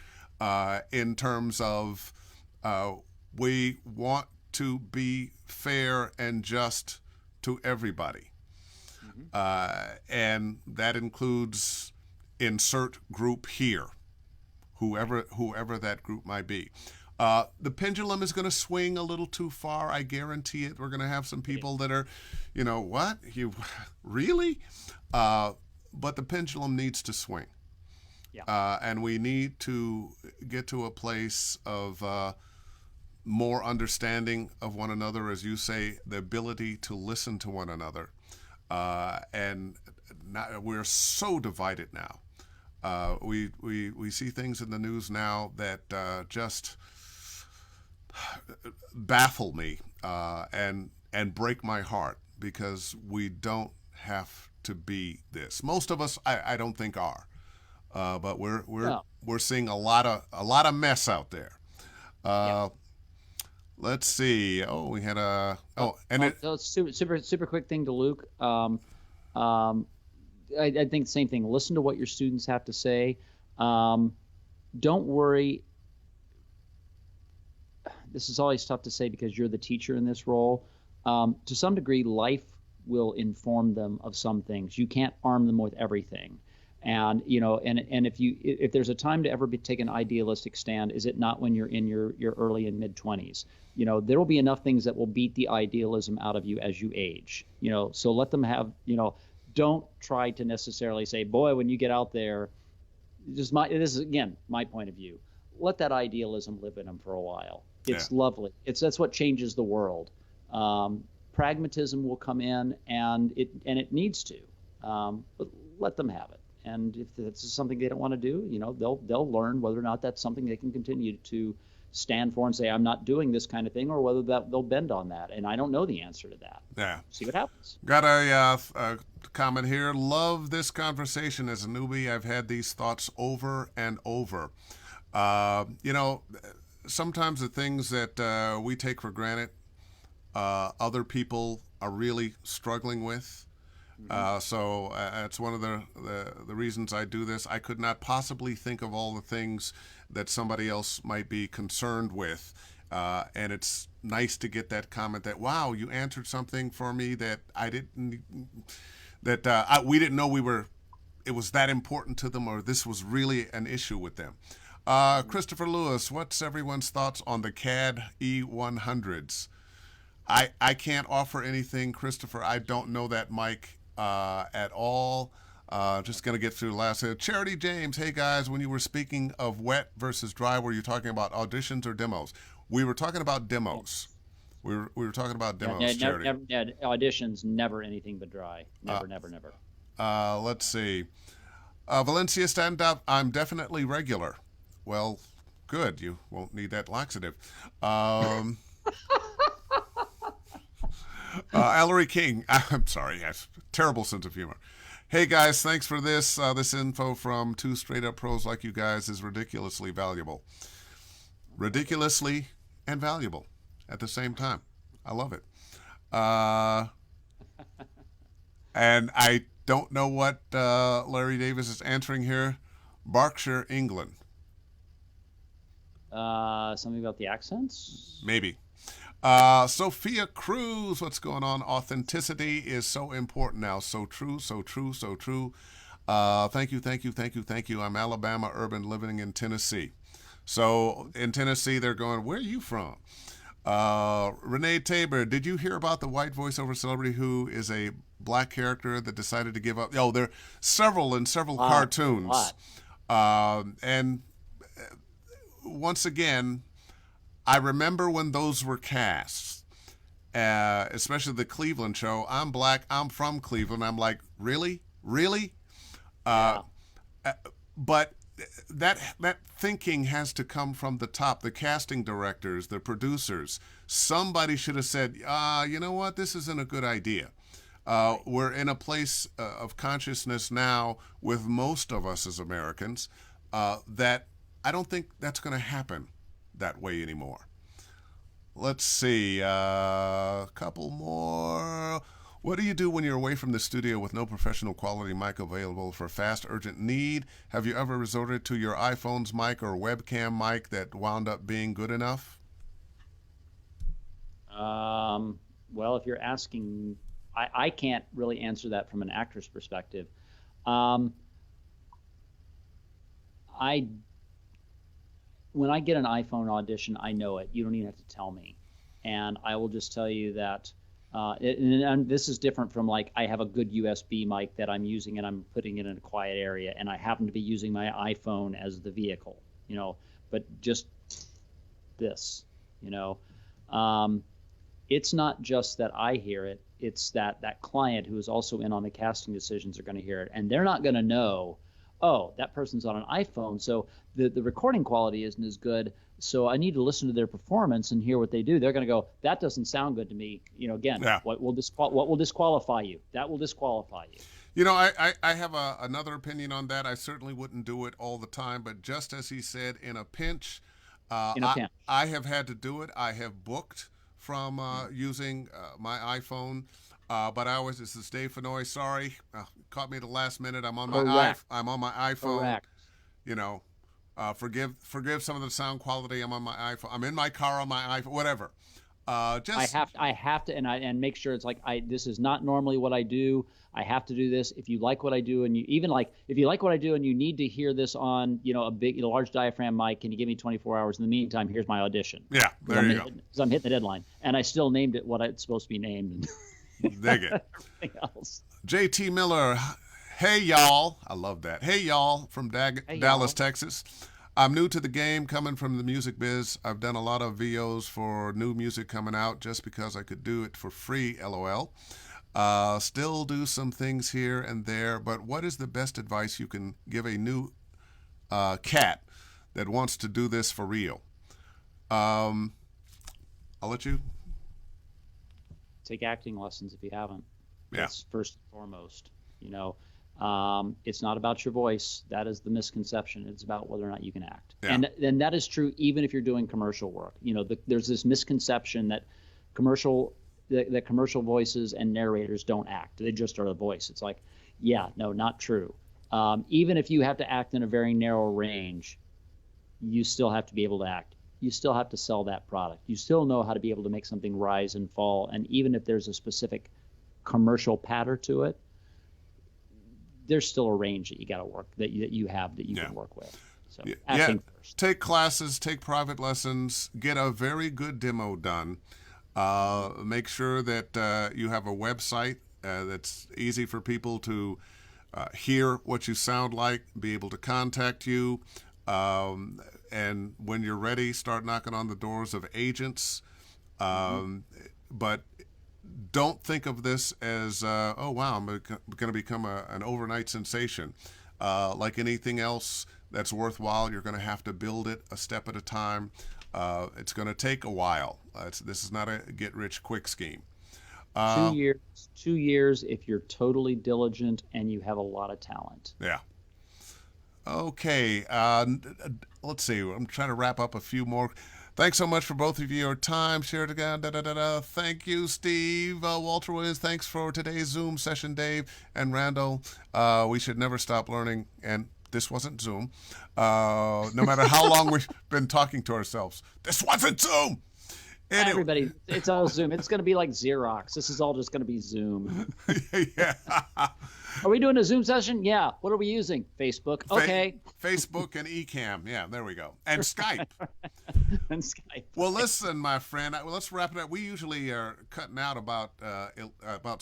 in terms of we want to be fair and just to everybody, Mhm. and that includes insert group here, Right. whoever that group might be. The pendulum is going to swing a little too far. I guarantee it. We're going to have some It people is. that are, what you really, uh, but the pendulum needs to swing, Yeah. and we need to get to a place of more understanding of one another, as you say, the ability to listen to one another, and we're so divided now. We see things in the news now that just baffle me, and break my heart, because we don't have to be this. Most of us, I don't think, are, but No. we're seeing a lot of mess out there. Yeah. Uh, let's see. Oh, we had a and it. Super quick thing to Luke. Um, I think the same thing. Listen to what your students have to say. Um, don't worry. This is always tough to say because you're the teacher in this role. To some degree, life will inform them of some things. You can't arm them with everything. And and if there's a time to ever take an idealistic stand, is it not when you're in your early and mid 20s? There will be enough things that will beat the idealism out of you as you age. So let them have. Don't try to necessarily say, boy, when you get out there, this is again my point of view. Let that idealism live in them for a while. Yeah. It's lovely. That's what changes the world. Pragmatism will come in, and it needs to. But let them have it. And if this is something they don't want to do, they'll learn whether or not that's something they can continue to stand for and say, I'm not doing this kind of thing, or whether that they'll bend on that. And I don't know the answer to that. Yeah. See what happens. Got a comment here. Love this conversation. As a newbie, I've had these thoughts over and over. Uh, you know, Sometimes the things that we take for granted, other people are really struggling with. Hmm. So it's one of the reasons I do this. I could not possibly think of all the things that somebody else might be concerned with. And it's nice to get that comment that, wow, you answered something for me that I didn't, that we didn't know we were it was that important to them, or this was really an issue with them. Christopher Lewis, what's everyone's thoughts on the CAD E100s? I can't offer anything, Christopher. I don't know that mic at all. Just going to get through the last. Charity James, hey guys, when you were speaking of wet versus dry, were you talking about auditions or demos? We were talking about demos. We were talking about demos, Charity. Auditions, never anything but dry. Never. Let's see. Valencia, stand up. I'm definitely regular. Well, good. You won't need that laxative. Ellery King, I'm sorry, yes, terrible sense of humor. Hey guys, thanks for this. This info from two straight up pros like you guys is ridiculously valuable. Ridiculously and valuable at the same time. I love it. And I don't know what Larry Davis is answering here. Berkshire, England. Something about the accents? Maybe. Sophia Cruz, what's going on? Authenticity is so important now. So true, so true, so true. Thank you. I'm Alabama urban living in Tennessee. So in Tennessee, they're going, where are you from? Renee Tabor, did you hear about the white voiceover celebrity who is a black character that decided to give up? Oh, there are several cartoons. And once again, I remember when those were cast, especially the Cleveland show. I'm black. I'm from Cleveland. I'm like, really? But that thinking has to come from the top. The casting directors, the producers. Somebody should have said, you know what? This isn't a good idea. We're in a place of consciousness now with most of us as Americans that I don't think that's going to happen that way anymore. Let's see, a couple more. What do you do when you're away from the studio with no professional quality mic available for fast, urgent need? Have you ever resorted to your iPhone's mic or webcam mic that wound up being good enough? Well, if you're asking, I can't really answer that from an actor's perspective. When I get an iPhone audition, I know it. You don't even have to tell me. And I will just tell you that, and this is different from like I have a good USB mic that I'm using and I'm putting it in a quiet area and I happen to be using my iPhone as the vehicle, but just this, it's not just that I hear it. It's that client who is also in on the casting decisions are going to hear it. And they're not going to know, oh, that person's on an iPhone, so the recording quality isn't as good, so I need to listen to their performance and hear what they do. They're going to go, that doesn't sound good to me. Again, yeah. What will disqualify you? That will disqualify you. I have another opinion on that. I certainly wouldn't do it all the time, but just as he said, in a pinch, I have had to do it. I have booked from using my iPhone. But this is Dave Fennoy. Sorry, caught me at the last minute. I'm on my iPhone. Correct. Forgive some of the sound quality. I'm on my iPhone. I'm in my car on my iPhone. Whatever. I have to, and make sure it's like this is not normally what I do. I have to do this. If you like what I do, and if you like what I do, and you need to hear this on a large diaphragm mic, can you give me 24 hours? In the meantime, here's my audition. Yeah, there you go. Because I'm hitting the deadline, and I still named it what it's supposed to be named. Dig it. Everything else. JT Miller, hey y'all. I love that. Hey y'all from Dallas, Texas. I'm new to the game, coming from the music biz. I've done a lot of VOs for new music coming out just because I could do it for free, LOL. Still do some things here and there, but what is the best advice you can give a new cat that wants to do this for real? I'll let you. Take acting lessons if you haven't. Yeah. That's first and foremost. It's not about your voice. That is the misconception. It's about whether or not you can act. Yeah. And that is true even if you're doing commercial work. There's this misconception that commercial voices and narrators don't act. They just are the voice. It's like, yeah, no, not true. Even if you have to act in a very narrow range, you still have to be able to act. You still have to sell that product. You still know how to be able to make something rise and fall. And even if there's a specific commercial patter to it, there's still a range that you got to work that you have that you Yeah. can work with. So Yeah. acting first. Take classes, take private lessons, get a very good demo done. Make sure that you have a website that's easy for people to hear what you sound like, be able to contact you. And when you're ready, start knocking on the doors of agents. Hmm. But don't think of this as, oh, wow, I'm going to become an overnight sensation. Like anything else that's worthwhile, you're going to have to build it a step at a time. It's going to take a while. This is not a get rich quick scheme. Two Uh, years, 2 years if you're totally diligent and you have a lot of talent. yeah. Okay. Let's see. I'm trying to wrap up a few more. Thanks so much for both of your time shared again. Da, da, da, da. Thank you, Steve. Walter Williams, thanks for today's Zoom session, Dave and Randall. We should never stop learning, and this wasn't Zoom. No matter how long we've been talking to ourselves, this wasn't Zoom. Anyway, Everybody, it's all Zoom. It's going to be like Xerox. This is all just going to be Zoom. yeah. Are we doing a Zoom session? Yeah. What are we using? Facebook. Okay. Facebook and Ecamm. Yeah, there we go. And Skype. And Skype. Well, listen, my friend. Let's wrap it up. We usually are cutting out about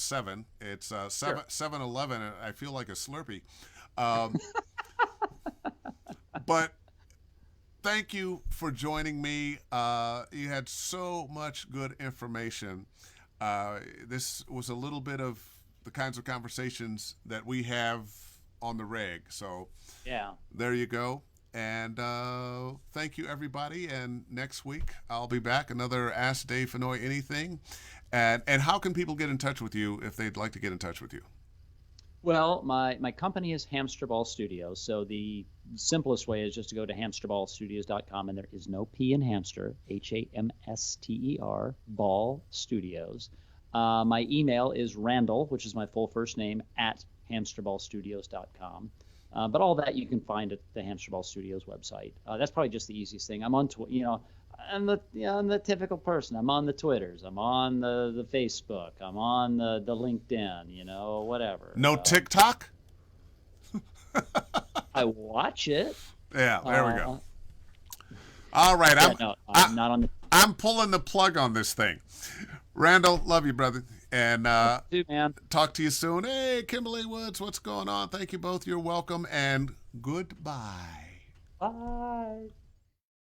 7. It's Sure. 7:11, and I feel like a Slurpee. Um, but thank you for joining me. You had so much good information. This was a little bit of the kinds of conversations that we have on the reg. So Yeah. there you go. And thank you, everybody. And next week, I'll be back. Another Ask Dave Fennoy Anything. And how can people get in touch with you if they'd like to get in touch with you? Well, my company is Hamster Ball Studios. So the simplest way is just to go to hamsterballstudios.com, and there is no P in hamster, HAMSTER, Ball Studios. My email is Randall, which is my full first name, at hamsterballstudios.com. But all that you can find at the Hamster Ball Studios website. That's probably just the easiest thing. I'm on I'm the typical person. I'm on the Twitters. I'm on the Facebook. I'm on the LinkedIn. Whatever. No TikTok? I watch it. Yeah, there we go. All right, Yeah, no, I'm not on the. I'm pulling the plug on this thing. Randall, love you, brother. And Too, man. talk to you soon. Hey, Kimberly Woods, what's going on? Thank you both. You're welcome. And goodbye. Bye.